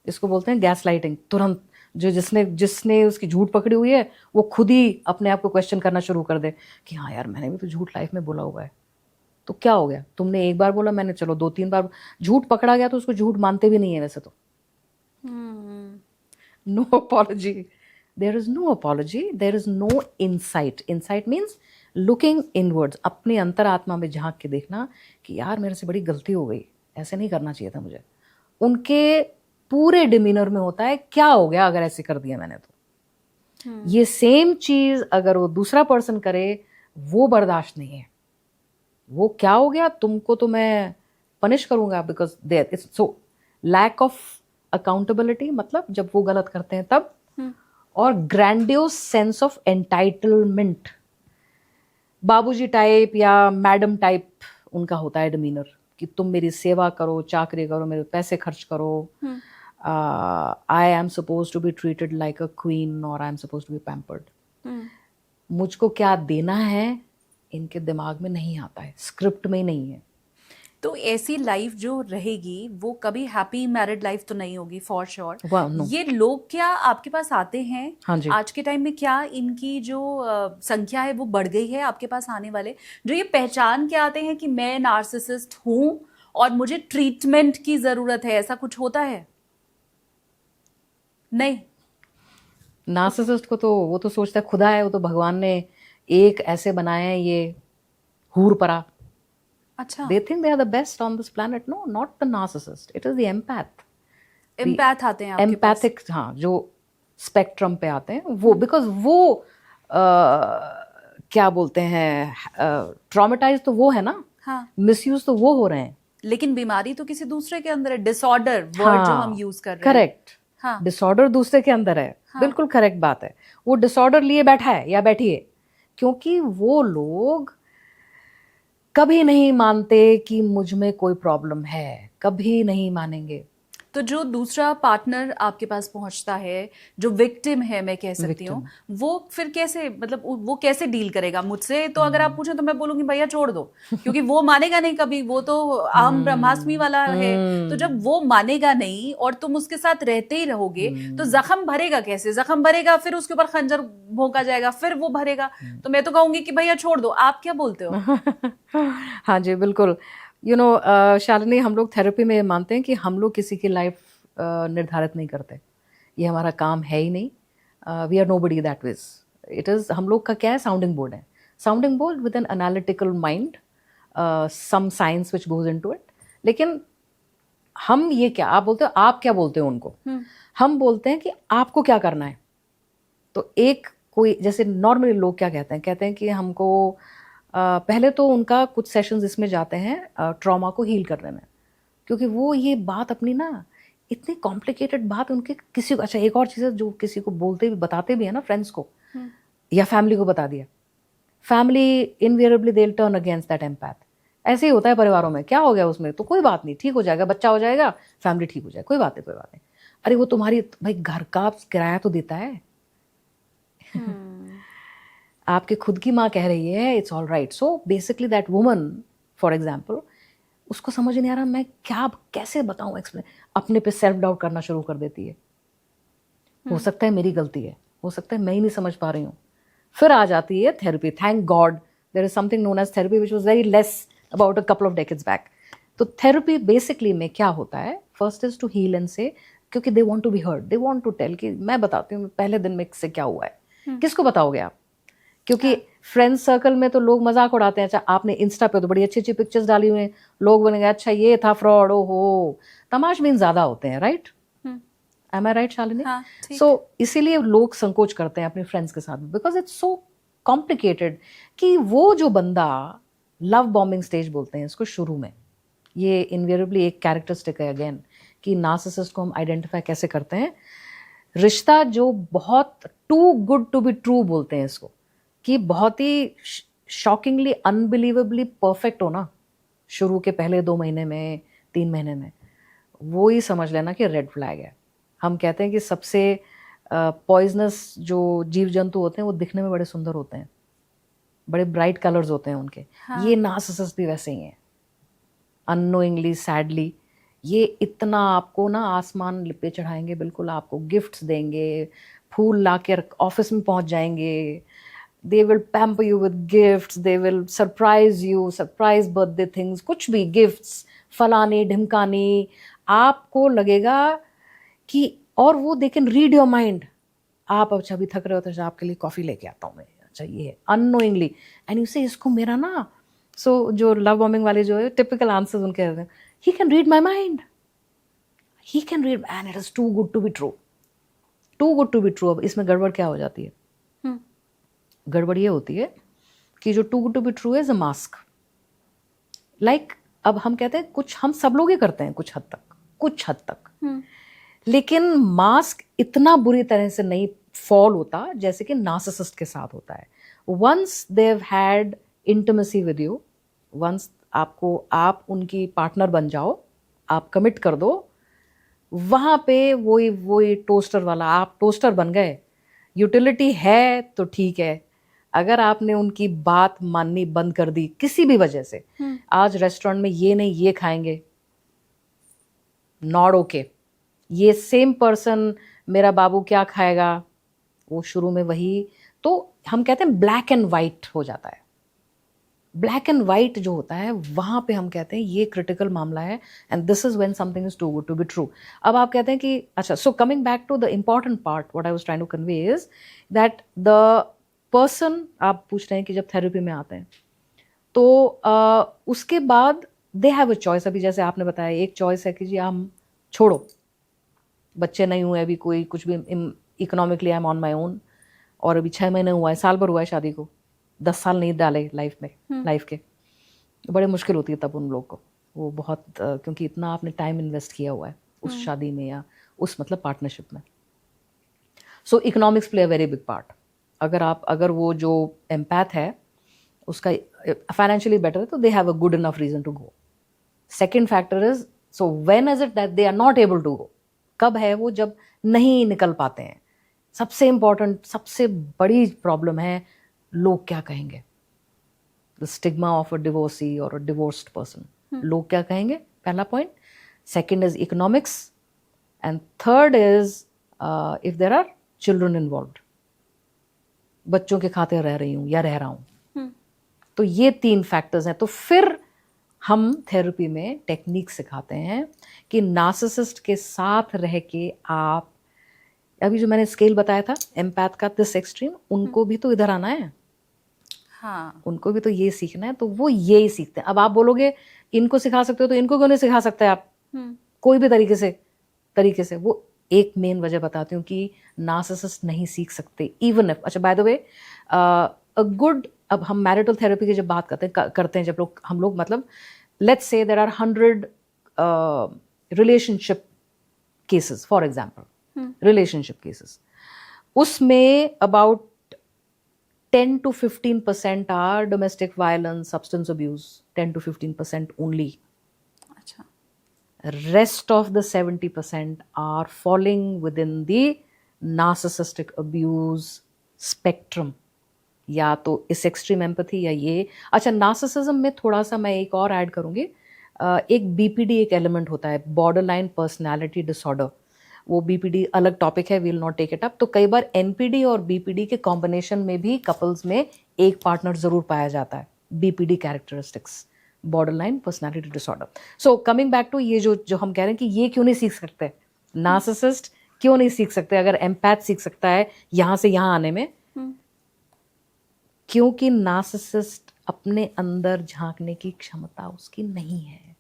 इसको बोलते हैं गैस लाइटिंग। तुरंत जो जिसने उसकी झूठ पकड़ी हुई है वो खुद ही अपने आप को क्वेश्चन करना शुरू कर दे कि हाँ यार मैंने भी तो झूठ लाइफ में बोला हुआ है, तो क्या हो गया, तुमने एक बार बोला, मैंने चलो 2-3 बार, झूठ पकड़ा गया तो उसको झूठ मानते भी नहीं है वैसे तो। No apology, there is no apology, there is no insight. Insight means looking inwards, अपने अंतरात्मा में झांक के देखना कि यार मेरे से बड़ी गलती हो गई, ऐसे नहीं करना चाहिए था मुझे। उनके पूरे डिमीनर में होता है क्या हो गया अगर ऐसे कर दिया मैंने तो। ये सेम चीज अगर वो दूसरा पर्सन करे वो बर्दाश्त नहीं है। वो क्या हो गया तुमको तो मैं पनिश करूंगा, because there it's so lack of accountability, मतलब जब वो गलत करते हैं तब। और ग्रैंडियोस सेंस ऑफ एंटाइटलमेंट, बाबूजी टाइप या मैडम टाइप उनका होता है डिमीनर कि तुम मेरी सेवा करो, चाकरी करो, मेरे पैसे खर्च करो, I am supposed to be treated like a queen और I am supposed to be pampered. मुझको क्या देना है इनके दिमाग में नहीं आता है, स्क्रिप्ट में ही नहीं है। तो ऐसी लाइफ जो रहेगी वो कभी हैप्पी मैरिड लाइफ तो नहीं होगी फॉर श्योर। no. ये लोग क्या आपके पास आते हैं? हाँ जी। आज के टाइम में क्या इनकी जो संख्या है वो बढ़ गई है आपके पास आने वाले, जो ये पहचान के आते हैं कि मैं नार्सिसिस्ट हूँ और मुझे ट्रीटमेंट की जरूरत है, ऐसा कुछ होता है? नहीं। नार्सिसिस्ट को तो वो तो सोचता है खुदा है, वो तो भगवान ने एक ऐसे बनाए हैं ये हूर परा. अच्छा, They think they are the best on this planet. No, not the narcissist. It is the empath. Empath आते हैं आपके पास। Empathic, हाँ, जो स्पेक्ट्रम पे आते हैं वो, बिकॉज वो क्या बोलते हैं, ट्रॉमेटाइज तो वो है ना, हाँ, मिसयूज तो वो हो रहे हैं. लेकिन बीमारी तो किसी दूसरे के अंदर है। डिसऑर्डर वर्ड जो हम यूज कर रहे हैं। करेक्ट. हाँ, डिसऑर्डर दूसरे के अंदर है. हाँ। बिल्कुल करेक्ट बात है. वो डिसऑर्डर लिए बैठा है या बैठी है, क्योंकि वो लोग कभी नहीं मानते कि मुझ में कोई प्रॉब्लम है, कभी नहीं मानेंगे. तो जो दूसरा पार्टनर आपके पास पहुंचता है, जो विक्टिम है मैं कह सकती हूँ, वो फिर कैसे, मतलब वो कैसे डील करेगा मुझसे? तो अगर आप पूछें तो मैं बोलूंगी भैया छोड़ दो, क्योंकि वो मानेगा नहीं कभी, वो तो अहम ब्रह्मास्मि वाला है। तो जब वो मानेगा नहीं और तुम उसके साथ रहते ही रहोगे तो जख्म भरेगा कैसे? जख्म भरेगा, फिर उसके ऊपर खंजर भोंका जाएगा, फिर वो भरेगा। तो मैं तो कहूंगी कि भैया छोड़ दो। आप क्या बोलते हो? हाँ जी, बिल्कुल. शालिनी, हम लोग थेरेपी में मानते हैं कि हम लोग किसी की लाइफ निर्धारित नहीं करते. ये हमारा काम है ही नहीं. We are nobody that ways. It is, हम लोग का क्या है, साउंडिंग बोर्ड है. Sounding board with an analytical mind, some science which goes into it. लेकिन हम ये क्या, आप बोलते हो, आप क्या बोलते हो उनको? हम बोलते हैं कि आपको क्या करना है. तो एक कोई, जैसे नॉर्मली लोग क्या कहते हैं कि हमको पहले तो उनका कुछ सेशंस इसमें जाते हैं ट्रॉमा को हील करने में, क्योंकि वो ये बात अपनी ना, इतनी कॉम्प्लिकेटेड बात उनके किसी को, अच्छा एक और चीज़ है जो किसी को बोलते भी, बताते भी है ना, फ्रेंड्स को या फैमिली को बता दिया, family invariably they will turn against that empath. ऐसे ही होता है परिवारों में. क्या हो गया उसमें? तो कोई बात नहीं, ठीक हो जाएगा, बच्चा हो जाएगा, फैमिली ठीक हो जाएगा, कोई बात नहीं, कोई बात नहीं. अरे वो तुम्हारी भाई घर का किराया तो देता है. आपके खुद की माँ कह रही है it's all right. So basically that woman, for example, उसको समझ नहीं आ रहा मैं क्या कैसे बताऊं, एक्सप्लेन, अपने पे सेल्फ डाउट करना शुरू कर देती है. हो सकता है मेरी गलती है, हो सकता है मैं ही नहीं समझ पा रही हूँ. फिर आ जाती है therapy. Thank God there is something known as therapy which was very less about a couple of decades back. तो थेरेपी बेसिकली में क्या होता है, first is to heal and say, क्योंकि they want to be heard, they want to tell कि मैं बताती हूँ पहले दिन में से क्या हुआ है. किसको बताओगे आप? क्योंकि फ्रेंड्स सर्कल में तो लोग मजाक उड़ाते हैं. अच्छा आपने इंस्टा पे तो बड़ी अच्छी अच्छी पिक्चर्स डाली हुई हैं, लोग बनेंगे अच्छा ये था फ्रॉड, ओहो. तमाशबीन ज्यादा होते हैं, राइट? एम आई राइट शालिनी? हाँ, सो इसीलिए लोग संकोच करते हैं अपने फ्रेंड्स के साथ, बिकॉज इट्स सो कॉम्प्लिकेटेड. कि वो जो बंदा, लव बॉम्बिंग स्टेज बोलते हैं इसको शुरू में, ये इनवेरिएबली एक कैरेक्टरिस्टिक है अगेन, कि नार्सिसिस्ट को हम आइडेंटिफाई कैसे करते हैं. रिश्ता जो बहुत too good to be true बोलते हैं इसको, कि बहुत ही शॉकिंगली अनबिलीवेबली परफेक्ट हो ना शुरू के पहले 2 महीने में, 3 महीने में, वो ही समझ लेना कि रेड फ्लैग है. हम कहते हैं कि सबसे पॉइजनस जो जीव जंतु होते हैं वो दिखने में बड़े सुंदर होते हैं, बड़े ब्राइट कलर्स होते हैं उनके. हाँ. ये नार्सिसिस्ट भी वैसे ही हैं. अननोइंगली, सैडली, ये इतना आपको ना आसमान लिपे चढ़ाएंगे, बिल्कुल आपको गिफ्ट्स देंगे, फूल ला के ऑफिस में पहुंच जाएंगे. They will pamper you with gifts, they will surprise you, surprise birthday things, कुछ भी gifts, फलाने ढिमकाने, आपको लगेगा कि, और वो they can read your mind. आप अच्छा अभी थक रहे हो तो आपके लिए कॉफ़ी लेके आता हूँ मैं, अच्छा ये है, unknowingly, and you say इसको मेरा ना, so जो लव बॉम्बिंग वाले जो है टिपिकल आंसर्स उनके हैं, he can read my mind, he can read, and it is too good to be true, too good to be true. अब इसमें गड़बड़ क्या हो जाती है? गड़बड़ ये होती है कि जो too good to be true is a mask. Like अब हम कहते हैं, कुछ हम सब लोग ही करते हैं कुछ हद तक, लेकिन मास्क इतना बुरी तरह से नहीं फॉल होता जैसे कि नार्सिसिस्ट के साथ होता है. Once they have had intimacy with you, once आप उनकी पार्टनर बन जाओ, आप कमिट कर दो, वहां पे वही टोस्टर वाला, आप टोस्टर बन गए. यूटिलिटी है तो ठीक है, अगर आपने उनकी बात माननी बंद कर दी किसी भी वजह से, आज रेस्टोरेंट में ये नहीं ये खाएंगे, नॉट ओके. ये सेम पर्सन मेरा बाबू क्या खाएगा, वो शुरू में वही, तो हम कहते हैं ब्लैक एंड वाइट हो जाता है. ब्लैक एंड वाइट जो होता है वहाँ पे हम कहते हैं ये क्रिटिकल मामला है, and this is when something is too good to be true. अब आप कहते हैं कि अच्छा, so coming back to the important part what I was trying to convey is that the person, आप पूछ रहे हैं कि जब थेरेपी में आते हैं तो उसके बाद दे हैव अ चॉइस. अभी जैसे आपने बताया एक चॉइस है कि जी हम छोड़ो, बच्चे नहीं हुए अभी, कोई कुछ भी, economically I am on my own, और अभी 6 महीने हुआ है, साल भर हुआ है शादी को, 10 साल नहीं डाले लाइफ में, लाइफ के बड़े मुश्किल होती है तब उन लोग को, वो बहुत क्योंकि इतना आपने टाइम इन्वेस्ट किया हुआ है उस शादी में या उस मतलब पार्टनरशिप में. So economics play a very big part. अगर वो जो एम्पैथ है उसका फाइनेंशियली बेटर है तो they have a good enough reason to go. Second factor is, so when is it that they are not able to go? कब है वो? जब नहीं निकल पाते हैं. सबसे इंपॉर्टेंट, सबसे बड़ी प्रॉब्लम है लोग क्या कहेंगे. The stigma of a divorcee और अ डिवोर्स्ड पर्सन. लोग क्या कहेंगे, पहला point. Second is economics, and third is if there are children involved, बच्चों के खाते रह रही हूँ या रह रहा हूँ. तो ये 3 फैक्टर्स हैं. तो फिर हम थेरेपी में टेक्निक सिखाते हैं कि नार्सिसिस्ट के साथ रह के आप, अभी जो मैंने स्केल बताया था एम्पैथ का, दिस एक्सट्रीम, उनको भी तो इधर आना है. हाँ, उनको भी तो ये सीखना है, तो वो ये ही सीखते हैं. अब आप बोलोगे इनको सिखा सकते हो तो इनको क्यों नहीं सिखा सकते आप? कोई भी तरीके से. वो एक मेन वजह बताती हूँ कि नार्सिसिस्ट नहीं सीख सकते इवन इफ, अच्छा bye the way, a good, अब हम मैरिटल थेरेपी की जब बात करते हैं जब हम लोग मतलब let's say there are 100 relationship cases, for example relationship cases, उसमें about 10 to 15% are domestic violence, substance abuse, 10 to 15% only. अच्छा. Rest of the 70% are falling within the narcissistic abuse spectrum. या तो इस एक्सट्रीम एम्पैथी या ये. अच्छा, नार्सिसिज्म में थोड़ा सा मैं एक और ऐड करूँगी, एक बीपीडी एक एलिमेंट होता है, बॉर्डर लाइन पर्सनैलिटी डिसऑर्डर. वो बीपीडी अलग टॉपिक है, we'll not take it up. तो कई बार एनपीडी और बीपीडी के कॉम्बिनेशन में भी कपल्स में एक पार्टनर जरूर पाया जाता है. BPD characteristics, border line personality disorder. So coming back to ये जो हम कह रहे हैं कि ये क्यों नहीं सीख सकते नार्सिसिस्ट, क्यों नहीं सीख सकते अगर एम्पैथ सीख सकता है यहाँ से यहाँ आने में? क्योंकि नार्सिसिस्ट अपने अंदर झांकने की क्षमता उसकी नहीं है.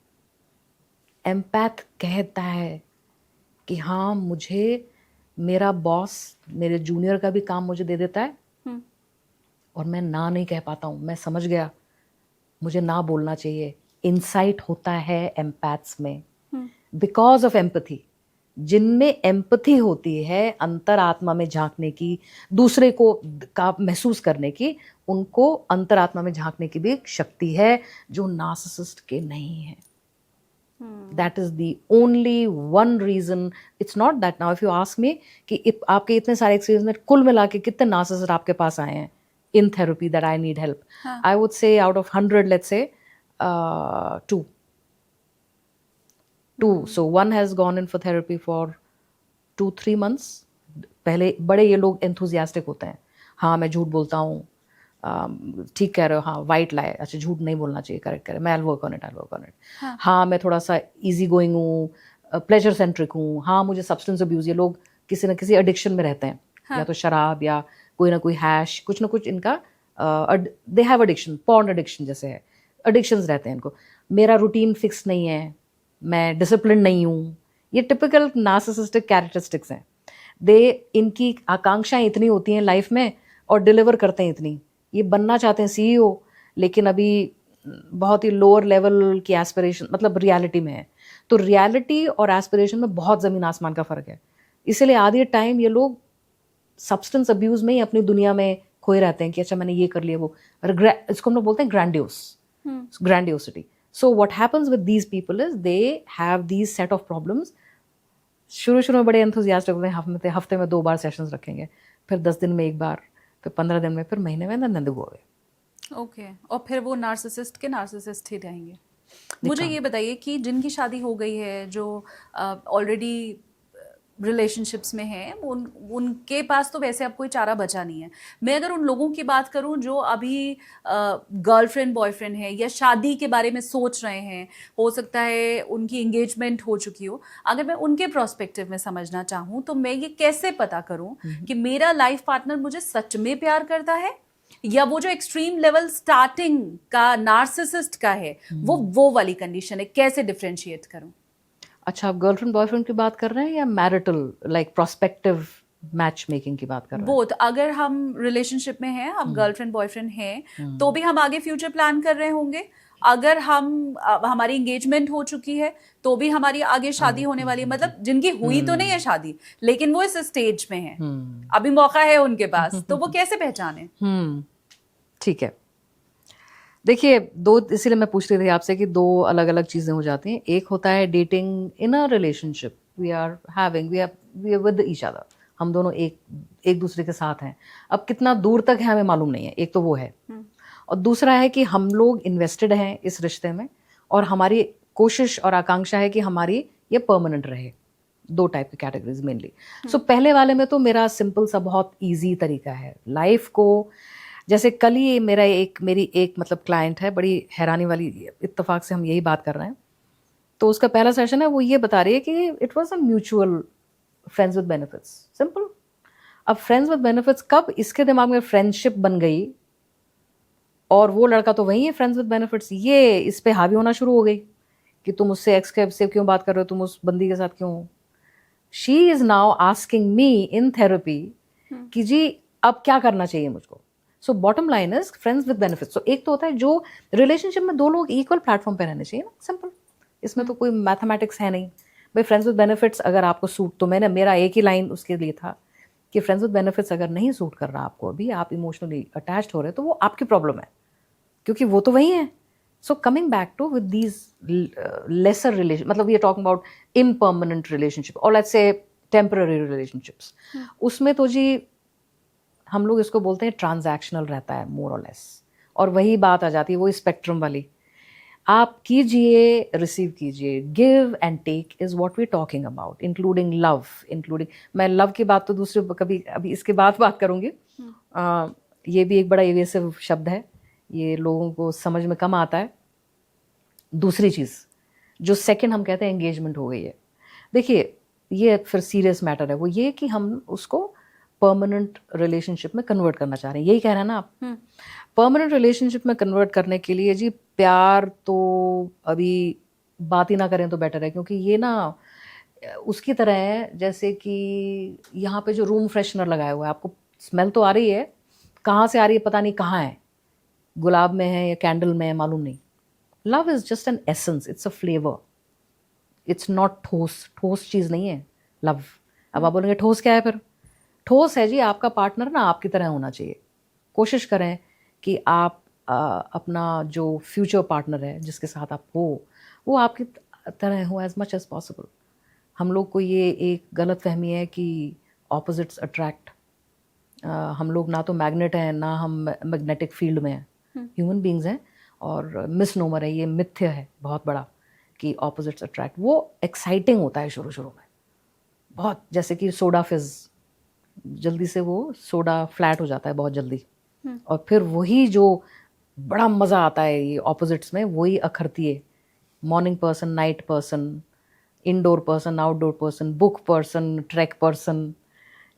एम्पैथ कहता है कि हाँ, मुझे मेरा बॉस मेरे जूनियर का भी काम मुझे दे देता है और मैं ना नहीं कह पाता हूँ. मैं समझ गया, मुझे ना बोलना चाहिए. इंसाइट होता है एम्पैथ्स में बिकॉज ऑफ एम्पैथी. जिनमें एम्पैथी होती है, अंतरात्मा में झांकने की, दूसरे को का महसूस करने की, उनको अंतरात्मा में झांकने की भी एक शक्ति है जो नार्सिसिस्ट के नहीं है. That is the only one reason. It's not that now if you ask me कि आपके इतने सारे एक्सपीरियंस में कुल मिला के कितने नार्सिसिस्ट आपके पास आए हैं in therapy that I need help, I would say out of 100, let's say 2. So one has gone in for therapy for 2-3 months. पहले बड़े ये लोग enthusiastic होते हैं, हाँ मैं झूठ बोलता हूँ, ठीक कह रहे हो, हाँ वाइट लाई, अच्छा झूठ नहीं बोलना चाहिए, करेक्ट करें, मैं I'll work on it. हाँ मैं थोड़ा सा इजी गोइंग हूँ, प्लेजर सेंट्रिक हूँ, हाँ मुझे सब्सटेंस अब्यूज, ये लोग किसी न किसी एडिक्शन में रहते हैं, या तो शराब या कोई ना कोई हैश, कुछ ना कुछ इनका, they have addiction, porn addiction जैसे है, एडिक्शंस रहते हैं इनको. मेरा रूटीन फिक्स नहीं है, मैं डिसिप्लिन नहीं हूँ, ये टिपिकल नार्सिसिस्टिक कैरेक्टरिस्टिक्स हैं. इनकी आकांक्षाएं इतनी होती हैं लाइफ में और डिलीवर करते हैं इतनी. ये बनना चाहते हैं सीईओ, लेकिन अभी बहुत ही लोअर लेवल की एस्पिरेशन, मतलब रियलिटी में है. तो रियलिटी और एस्पिरेशन में बहुत ज़मीन आसमान का फ़र्क है. इसीलिए आधी टाइम ये लोग सब्सटेंस अब्यूज़ में ही अपनी दुनिया में खोए रहते हैं कि अच्छा मैंने ये कर लिया, वो इसको हम लोग बोलते हैं grandiosity. So what happens with these people is they have these set of problems. शुरू में बड़े एंथुसियास्टिक होते हैं, हफ्ते में 2 बार सेशंस रखेंगे, फिर 10 दिन में 1 बार, फिर 15 दिन में, फिर महीने में, नंद गो अवे. ओके. और फिर वो नार्सिसिस्ट के नार्सिसिस्ट ही रहेंगे. मुझे ये बताइए कि जिनकी शादी हो गई है, जो ऑलरेडी रिलेशनशिप्स में हैं उनके पास तो वैसे अब कोई चारा बचा नहीं है। मैं अगर उन लोगों की बात करूं जो अभी गर्लफ्रेंड बॉयफ्रेंड है या शादी के बारे में सोच रहे हैं, हो सकता है उनकी एंगेजमेंट हो चुकी हो, अगर मैं उनके प्रोस्पेक्टिव में समझना चाहूँ तो मैं ये कैसे पता करूँ कि मेरा लाइफ पार्टनर मुझे सच में प्यार करता है या वो जो एक्सट्रीम लेवल स्टार्टिंग का नार्सिसिस्ट का है वो वाली कंडीशन है, कैसे डिफरेंशिएट करूं? अच्छा, आप गर्लफ्रेंड बॉयफ्रेंड की बात कर रहे हैं या marital like prospective match making की बात कर रहे हैं? बोथ। अगर हम रिलेशनशिप में हैं, हम गर्लफ्रेंड बॉयफ्रेंड हैं, तो भी हम आगे फ्यूचर प्लान कर रहे होंगे। अगर हमारी एंगेजमेंट हो चुकी है तो भी हमारी आगे शादी होने वाली है, मतलब जिनकी हुई तो नहीं है शादी लेकिन वो इस स्टेज में है, अभी मौका है उनके पास, तो वो कैसे पहचाने? ठीक है, देखिए दो, इसीलिए मैं पूछ रही थी आपसे कि दो अलग अलग चीज़ें हो जाती हैं। एक होता है dating in a relationship, we are with each other, हम दोनों एक दूसरे के साथ हैं। अब कितना दूर तक है हमें मालूम नहीं है, एक तो वो है। और दूसरा है कि हम लोग इन्वेस्टेड हैं इस रिश्ते में और हमारी कोशिश और आकांक्षा है कि हमारी ये परमानेंट रहे। दो टाइप की कैटेगरीज मेनली। सो पहले वाले में तो मेरा सिंपल सा बहुत ईजी तरीका है लाइफ को, जैसे कल ही मेरी एक मतलब क्लाइंट है, बड़ी हैरानी वाली, इत्तेफाक से हम यही बात कर रहे हैं। तो उसका पहला सेशन है, वो ये बता रही है कि it was a mutual friends with benefits. Simple. अब फ्रेंड्स विद बेनिफिट्स कब इसके दिमाग में फ्रेंडशिप बन गई और वो लड़का तो वही है फ्रेंड्स विद बेनिफिट्स, ये इस पे हावी होना शुरू हो गई कि तुम उससे एक्स के से क्यों बात कर रहे हो, तुम उस बंदी के साथ क्यों हो। She is now asking me in therapy कि जी अब क्या करना चाहिए मुझको। So bottom line is friends with benefits. तो एक तो होता है जो रिलेशनशिप में दो लोग इक्वल प्लेटफॉर्म पे रहने चाहिए ना, सिंपल। इसमें तो कोई मैथमेटिक्स है नहीं भाई। फ्रेंड्स विद बेनिफिट्स अगर आपको सूट, तो मेरा एक ही लाइन उसके लिए था कि फ्रेंड्स विद बेनिफिट्स अगर नहीं सूट कर रहा आपको, अभी आप इमोशनली अटैच्ड हो रहे, तो वो आपकी प्रॉब्लम है, क्योंकि वो तो वही है। So coming back to with these lesser relation, मतलब we are talking about impermanent relationship और लेट्स से टेम्पररी रिलेशनशिप्स, उसमें तो जी हम लोग इसको बोलते हैं ट्रांजैक्शनल रहता है मोर और लेस। और वही बात आ जाती है, वो स्पेक्ट्रम वाली। आप कीजिए, रिसीव कीजिए, give and take is what we talking about, including love, including, मैं लव की बात तो दूसरे कभी अभी इसके बाद बात करूंगी। ये भी एक बड़ा इवेसिव शब्द है, ये लोगों को समझ में कम आता है। दूसरी चीज़ जो सेकंड हम कहते हैं एंगेजमेंट हो गई है, देखिए ये फिर सीरियस मैटर है, वो ये कि हम उसको परमानेंट रिलेशनशिप में कन्वर्ट करना चाह रहे हैं, यही कह रहे हैं ना आप। परमानेंट रिलेशनशिप में कन्वर्ट करने के लिए जी प्यार तो अभी बात ही ना करें तो बेटर है, क्योंकि ये ना उसकी तरह है जैसे कि यहाँ पे जो रूम फ्रेशनर लगाया हुआ है, आपको स्मेल तो आ रही है, कहाँ से आ रही है पता नहीं, कहाँ है, गुलाब में है या कैंडल में है, मालूम नहीं। Love is just an essence, it's a flavour, it's not ठोस चीज़ नहीं है लव। अब आप बोलेंगे ठोस क्या है फिर? ठोस है जी आपका पार्टनर ना आपकी तरह होना चाहिए। कोशिश करें कि आप अपना जो फ्यूचर पार्टनर है जिसके साथ आप हो, वो आपकी तरह हो एज मच एज पॉसिबल। हम लोग को ये एक गलत फहमी है कि ऑपोजिट्स अट्रैक्ट। हम लोग ना तो मैग्नेट हैं ना हम मैग्नेटिक फील्ड में हैं, ह्यूमन बींग्स हैं। और मिसनोमर है, ये मिथ्य है बहुत बड़ा कि ऑपोजिट्स अट्रैक्ट। वो एक्साइटिंग होता है शुरू शुरू में बहुत, जैसे कि सोडा फिज, जल्दी से वो सोडा फ्लैट हो जाता है बहुत जल्दी, और फिर वही जो बड़ा मज़ा आता है ये ऑपोजिट्स में, वही अखरती है। Morning person, night person, indoor person, outdoor person, book person, track person,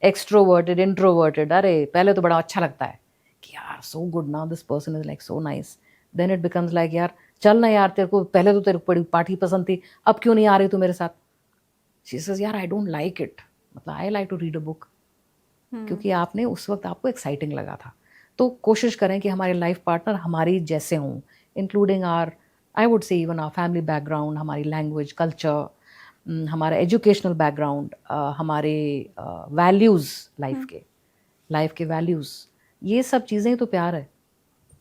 extroverted, introverted. अरे पहले तो बड़ा अच्छा लगता है कि यार so good now this person is like so nice, then it becomes like यार चल ना यार, तेरे को पहले तो तेरे को बड़ी पार्टी पसंद थी, अब क्यों नहीं आ रही तू मेरे साथ? शी सेज यार आई डोंट लाइक इट, मतलब I like to read a book, क्योंकि आपने उस वक्त आपको एक्साइटिंग लगा था। तो कोशिश करें कि हमारे लाइफ पार्टनर हमारी जैसे हों, including our, I would say even our family background, हमारी लैंग्वेज, कल्चर, हमारा एजुकेशनल बैकग्राउंड, हमारे वैल्यूज़, लाइफ के वैल्यूज़, ये सब चीज़ें तो प्यार है।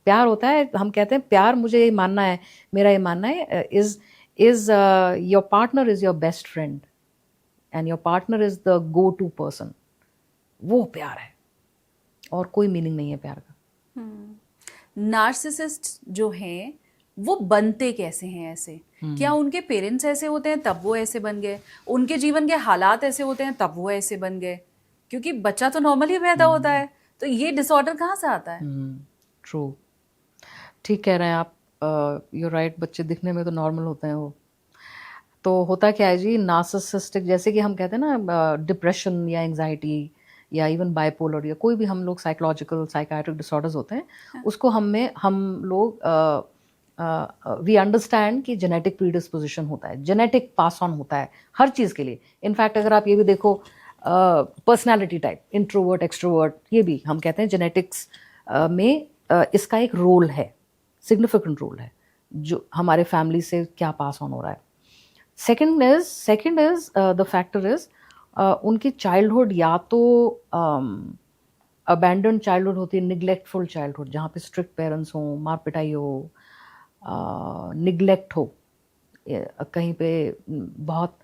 प्यार होता है, हम कहते हैं प्यार, मुझे ये मानना है, मेरा ये मानना है, is your partner is your best friend and your partner is the go to person. वो प्यार है और कोई मीनिंग नहीं है प्यार का। नार्सिसिस्ट जो हैं वो बनते कैसे हैं ऐसे? क्या उनके पेरेंट्स ऐसे होते हैं तब वो ऐसे बन गए? उनके जीवन के हालात ऐसे होते हैं तब वो ऐसे बन गए? क्योंकि बच्चा तो नॉर्मली पैदा होता है, तो ये डिसऑर्डर कहाँ से आता है? ट्रू, ठीक कह रहे हैं आप। यू राइट, बच्चे दिखने में तो नॉर्मल होते हैं वो। तो होता क्या है जी, नार्सिसिस्टिक, जैसे कि हम कहते हैं ना डिप्रेशन या एंजाइटी या इवन बाइपोलर या कोई भी हम लोग साइकोलॉजिकल साइकाट्रिक डिसऑर्डर्स होते हैं, उसको हम लोग वी अंडरस्टैंड कि जेनेटिक प्रीडिस्पोजिशन होता है, जेनेटिक पास ऑन होता है हर चीज़ के लिए। इनफैक्ट अगर आप ये भी देखो, पर्सनैलिटी टाइप, इंट्रोवर्ट एक्सट्रोवर्ट, ये भी हम कहते हैं जेनेटिक्स में इसका एक रोल है, सिग्निफिकेंट रोल है, जो हमारे फैमिली से क्या पास ऑन हो रहा है। Second is the factor is उनकी चाइल्डहुड या तो अबैंडन चाइल्डहुड होती है, निगलेक्टफुल चाइल्डहुड, जहाँ पे स्ट्रिक्ट पेरेंट्स हों, मार पिटाई हो, निगलेक्ट हो, कहीं पे बहुत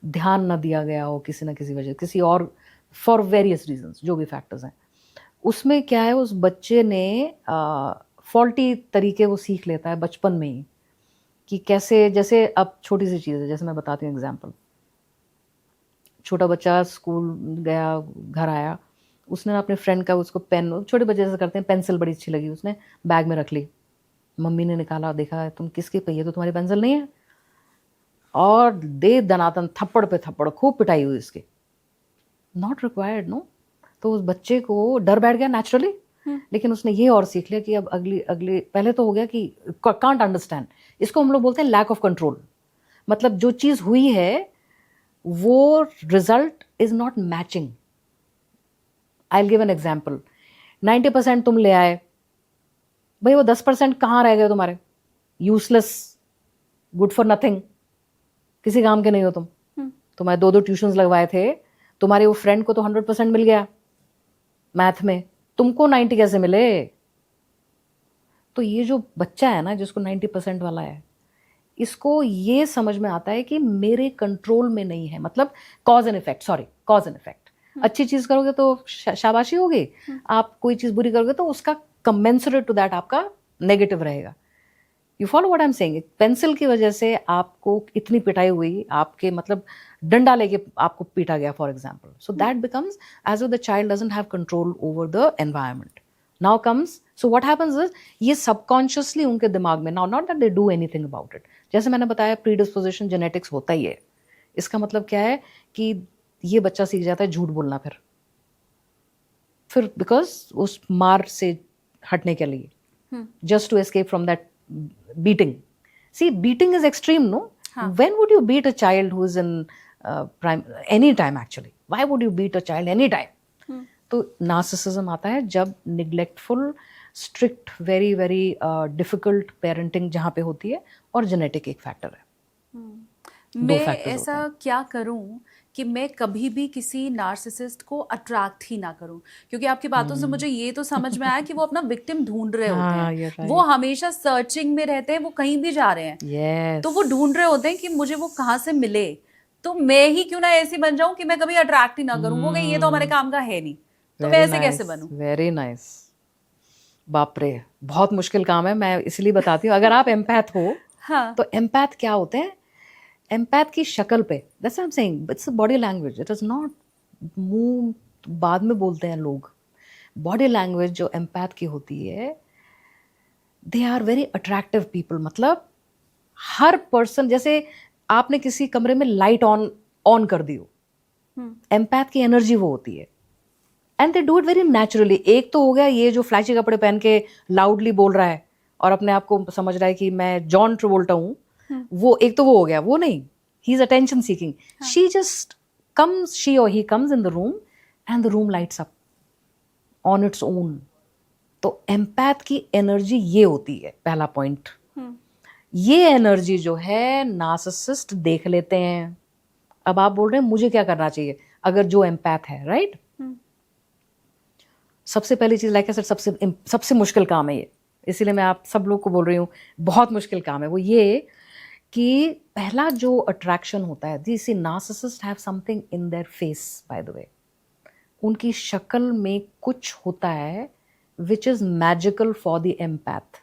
ध्यान न दिया गया हो किसी न किसी वजह, किसी और, फॉर वेरियस रीजंस, जो भी फैक्टर्स हैं, उसमें क्या है, उस बच्चे ने फॉल्टी तरीके वो सीख लेता है बचपन में ही, कि कैसे, जैसे अब छोटी सी चीज़ है, जैसे मैं बताती हूँ एग्जांपल। छोटा बच्चा स्कूल गया, घर आया, उसने अपने फ्रेंड का, उसको पेन, छोटे बच्चे जैसे करते हैं, पेंसिल बड़ी अच्छी लगी, उसने बैग में रख ली। मम्मी ने निकाला, देखा तुम किसकी पई है, तो तुम्हारी पेंसिल नहीं है, और दे दनादन थप्पड़ पे थप्पड़, खूब पिटाई हुई इसकी। Not required, no. तो उस बच्चे को डर बैठ गया नेचुरली, लेकिन उसने ये और सीख लिया कि अब अगली पहले तो हो गया कि कांट अंडरस्टैंड, इसको हम लोग बोलते हैं लैक ऑफ कंट्रोल। मतलब जो चीज़ हुई है वो result is not matching. I will give an example. 90% तुम ले आए, भाई वो 10% कहाँ रह गए तुम्हारे? यूजलेस, गुड फॉर नथिंग, किसी काम के नहीं हो तुम। तुम्हारे 2 ट्यूशंस लगवाए थे, तुम्हारे वो फ्रेंड को तो 100% मिल गया मैथ में, तुमको 90 कैसे मिले? तो ये जो बच्चा है ना, जिसको 90% वाला है, इसको ये समझ में आता है कि मेरे कंट्रोल में नहीं है। मतलब cause and effect, cause and effect. अच्छी चीज करोगे तो शाबाशी होगी, आप कोई चीज बुरी करोगे तो उसका कमेंसुरेट टू दैट आपका नेगेटिव रहेगा। You follow what I am saying? Pencil की वजह से आपको इतनी पिटाई हुई, आपके मतलब डंडा लेके आपको पीटा गया for example, so that becomes as if the child doesn't have control over the environment. Now comes, so what happens is, ये सबकॉन्शियसली उनके दिमाग में, now not that they do anything about it, जैसे मैंने बताया प्रीडिस्पोजिशन जेनेटिक्स होता ही है। इसका मतलब क्या है कि ये बच्चा सीख जाता है झूठ बोलना, फिर बिकॉज उस मार से हटने के लिए, just to escape from that beating. See, beating is extreme, no? When would you beat a child who is in any time actually? Why would you beat a child any time? तो narcissism आता है जब neglectful, strict, very very difficult parenting जहाँ पे होती है, और genetic एक factor है। मैं ऐसा क्या करूं कि मैं कभी भी किसी नार्सिसिस्ट को अट्रैक्ट ही ना करूं? क्योंकि आपकी बातों से मुझे ये तो समझ में आया कि वो अपना विक्टिम ढूंढ रहे होते हैं, वो हमेशा सर्चिंग में रहते हैं, वो कहीं भी जा रहे हैं, तो वो ढूंढ रहे होते हैं कि मुझे वो कहाँ से मिले, तो मैं ही क्यों ना ऐसी बन जाऊं कि मैं कभी अट्रैक्ट ही ना करूं। वो कहीं ये तो हमारे काम का है नहीं, तो मैं ऐसे कैसे बनूं? Very nice. बाप रे, बहुत मुश्किल काम है। मैं इसलिए बताती हूँ, अगर आप एम्पैथ हो, तो एम्पैथ क्या होते हैं? एम्पैथ की शक्ल पे, that's what I am saying, its body language, it is not मुंह बाद में बोलते हैं लोग। बॉडी लैंग्वेज जो एम्पैथ की होती है, they are very attractive people. मतलब हर पर्सन, जैसे आपने किसी कमरे में लाइट ऑन कर दी हो, एम्पैथ की एनर्जी वो होती है, and they do it very naturally. एक तो हो गया ये जो फ्लैशी कपड़े पहन के लाउडली बोल रहा है और अपने आप को समझ रहा है कि मैं जॉन ट्रेवोल्टा हूं, वो एक तो वो हो गया। वो नहीं, he is attention seeking. She just comes, she और he comes in the room and the room lights up on its own. तो एम्पैथ की एनर्जी ये होती है, पहला पॉइंट। ये एनर्जी जो है नार्सिसिस्ट देख लेते हैं। अब आप बोल रहे हैं मुझे क्या करना चाहिए अगर जो एम्पैथ है, राइट? सबसे पहली चीज, लाइक आई सेड, सबसे मुश्किल काम है ये, इसीलिए मैं आप सब लोग को बोल रही हूँ बहुत मुश्किल काम है। वो ये कि पहला जो अट्रैक्शन होता है, this narcissist have something in their face, bye the वे। उनकी शक्ल में कुछ होता है which is magical for the empath.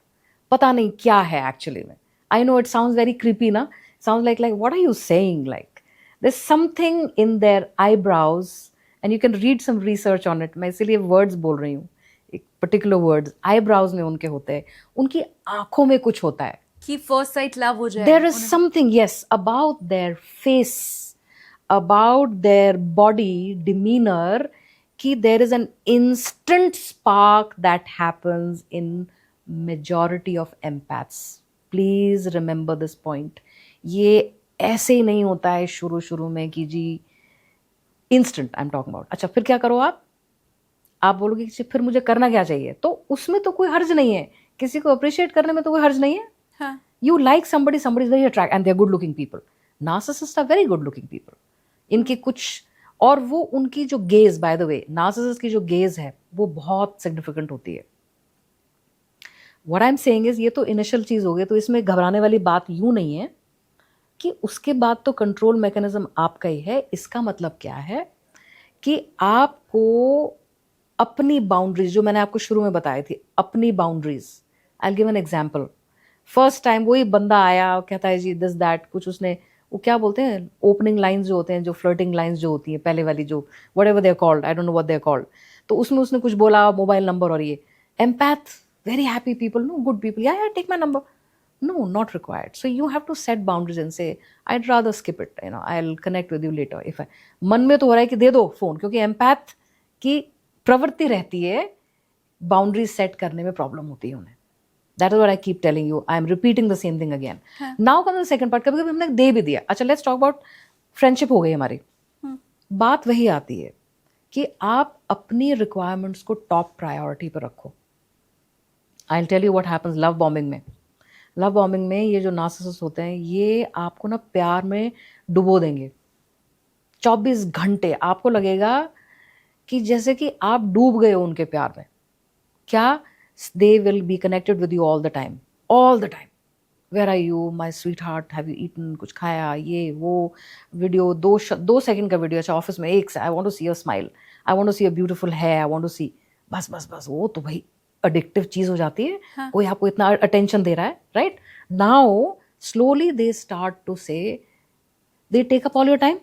पता नहीं क्या है एक्चुअली में, I know it sounds very creepy, na? Sounds like what are you saying? Like there's something in their eyebrows, and you can read some research on it. मैं इसीलिए words बोल रही हूँ, एक particular words eyebrows में उनके होते हैं, उनकी आंखों में कुछ होता है. कि फर्स्ट साइट लव हो जाए. There is something, yes, about their face, about their body demeanor, कि there is an instant spark that happens in majority of empaths. Please remember this point. ये ऐसे ही नहीं होता है शुरू में कि जी instant I'm talking about. अच्छा, फिर क्या करो आप बोलोगे कि फिर मुझे करना क्या चाहिए, तो उसमें तो कोई हर्ज नहीं है, किसी को अप्रिशिएट करने में तो कोई हर्ज नहीं है. हाँ. You like somebody is very attractive and they're good looking people. Narcissists are very good looking people. इनके कुछ, और वो उनकी जो gauge, bye the way narcissist की जो गेज है वो बहुत सिग्निफिकेंट होती है. What I am saying is, ये तो इनिशियल चीज हो गई, तो इसमें घबराने वाली बात यूं नहीं है कि उसके बाद तो कंट्रोल मैकेनिज्म आपका ही है. इसका मतलब क्या है कि आपको अपनी बाउंड्रीज, जो मैंने आपको शुरू में बताई थी, अपनी boundaries. I will give an example. First time वही बंदा आया, कहता है जी दिस दैट, कुछ उसने, वो क्या बोलते हैं, ओपनिंग लाइंस जो होते हैं, जो फ्लर्टिंग लाइंस जो होती हैं पहले वाली, जो whatever they are called, I don't know what they are called, तो उसमें उसने कुछ बोला, मोबाइल नंबर, और ये empath, very happy people, no good people, या take my number. No, not required. So you have to set boundaries and say, I'd rather skip it. I'll connect with you later. If I, मन में तो हो रहा है कि दे दो फोन, क्योंकि एम्पैथ की प्रवृत्ति रहती है बाउंड्रीज सेट करने में प्रॉब्लम होती है उन्हें. That is what I keep telling you. I am repeating the same thing again. Now comes the second part. कभी कभी हमने दे भी दिया. अच्छा, let's talk about friendship हो गई हमारी. बात वही आती है कि आप अपनी requirements को top priority पर रखो. I'll tell you what happens love bombing में. लव बॉम्बिंग में ये जो नार्सिसिस्ट होते हैं, ये आपको ना प्यार में डुबो देंगे. 24 घंटे आपको लगेगा कि जैसे कि आप डूब गए हो उनके प्यार में. क्या? They will be connected with you all the time. Where are you my sweetheart, have you eaten, कुछ खाया, ये वो वीडियो, 2 सेकंड का वीडियो. अच्छा, ऑफिस में एक से, I want to see your smile, I want to see your beautiful hair, I want to see, बस. वो तो भाई अडिक्टिव चीज हो जाती है. हाँ. कोई आपको इतना अटेंशन दे रहा है, right? Now slowly they start to say, they take up all your time.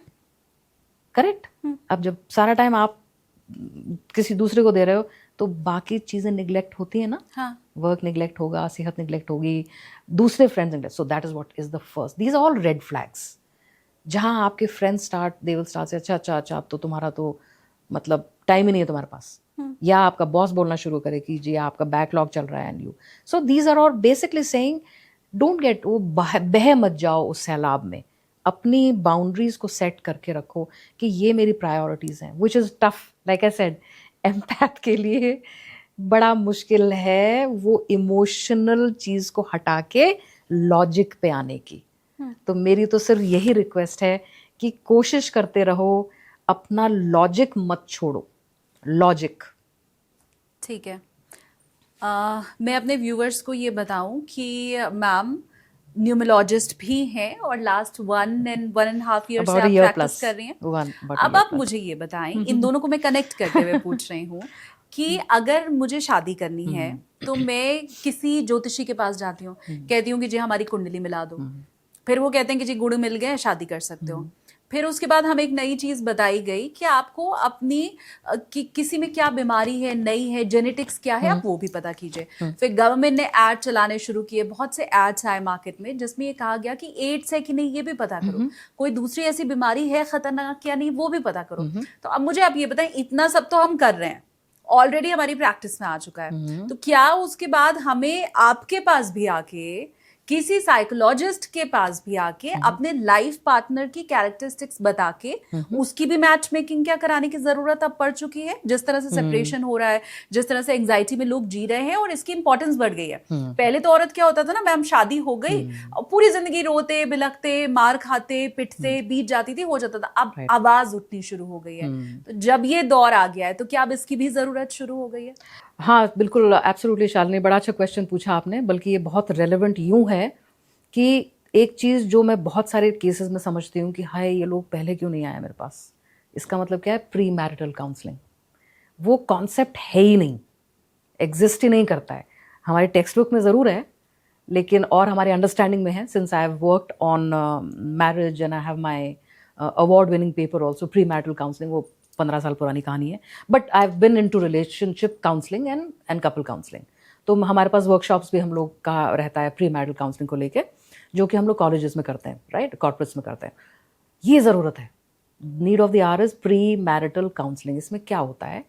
Correct? अब जब सारा टाइम आप किसी दूसरे को दे रहे हो तो बाकी चीजें निग्लेक्ट होती है ना. हाँ. वर्क निग्लेक्ट होगा, सेहत निग्लेक्ट होगी, दूसरे friends neglect. So that is what is the first. These are all red flags. जहां आपके friends start, they will start say, अच्छा अब तो तुम्हारा तो मतलब टाइम ही नहीं है तुम्हारे पास, या आपका बॉस बोलना शुरू करे कि जी आपका बैकलॉग चल रहा है and you. So these are all basically saying don't get, वो बह मत जाओ उस सैलाब में. अपनी बाउंड्रीज को सेट करके रखो कि ये मेरी प्रायोरिटीज हैं, which is tough. Like I said, empath के लिए बड़ा मुश्किल है वो इमोशनल चीज को हटा के लॉजिक पे आने की. तो मेरी तो सिर्फ यही रिक्वेस्ट है कि कोशिश करते रहो, अपना लॉजिक मत छोड़ो. लॉजिक. ठीक है. मैं अपने व्यूअर्स को ये बताऊं कि मैम न्यूमोलॉजिस्ट भी हैं और लास्ट 1.5 ईयर से आप प्रैक्टिस कर रही हैं. अब आप मुझे ये बताएं, इन दोनों को मैं कनेक्ट करते हुए पूछ रही हूँ कि अगर मुझे शादी करनी है तो मैं किसी ज्योतिषी के पास जाती हूँ, कहती हूँ कि जी हमारी कुंडली मिला दो. फिर वो कहते हैं कि जी गुण मिल गए, शादी कर सकते हो. फिर उसके बाद हमें एक नई चीज़ बताई गई कि आपको अपनी किसी में क्या बीमारी है, नई है, जेनेटिक्स क्या है, आप वो भी पता कीजिए. फिर गवर्नमेंट ने ऐड चलाने शुरू किए, बहुत से एड्स आए मार्केट में जिसमें ये कहा गया कि एड्स है कि नहीं ये भी पता करो, कोई दूसरी ऐसी बीमारी है खतरनाक या नहीं वो भी पता करो. तो अब मुझे आप ये बताएं, इतना सब तो हम कर रहे हैं, ऑलरेडी हमारी प्रैक्टिस में आ चुका है, तो क्या उसके बाद हमें आपके पास भी आके, किसी साइकोलॉजिस्ट के पास भी आके अपने लाइफ पार्टनर की कैरेक्टरिस्टिक्स बता के उसकी भी मैच मेकिंग क्या कराने की जरूरत अब पड़ चुकी है? जिस तरह से सेपरेशन हो रहा है, जिस तरह से एंजाइटी में लोग जी रहे हैं और इसकी इंपॉर्टेंस बढ़ गई है. पहले तो औरत क्या होता था ना, मैम शादी हो गई और पूरी जिंदगी रोते बिलखते, मार खाते, पिटते बीत जाती थी, हो जाता था. अब आवाज उठनी शुरू हो गई है. तो जब ये दौर आ गया है तो क्या अब इसकी भी जरूरत शुरू हो गई है? हाँ बिल्कुल, एब्सोल्युटली शालिनी, बड़ा अच्छा क्वेश्चन पूछा आपने. बल्कि ये बहुत रेलेवेंट यूं है कि एक चीज़ जो मैं बहुत सारे केसेस में समझती हूँ कि हाय ये लोग पहले क्यों नहीं आए मेरे पास. इसका मतलब क्या है? Pre marital counselling. वो कॉन्सेप्ट है ही नहीं, एग्जिस्ट ही नहीं करता है. हमारे टेक्स्ट बुक में ज़रूर है लेकिन और हमारे अंडरस्टैंडिंग में है, since I have worked on marriage and I have my award winning paper also, pre marital counselling, वो 15 साल पुरानी कहानी है, but I have been into relationship counselling and couple counselling. तो हमारे पास वर्कशॉप्स भी हम लोग का रहता है प्री मैरिटल काउंसलिंग को लेके, जो कि हम लोग कॉलेजेस में करते हैं, राइट, कॉर्पोरेट्स में करते हैं। ये ज़रूरत है, need of the our is pre marital counselling. इसमें क्या होता है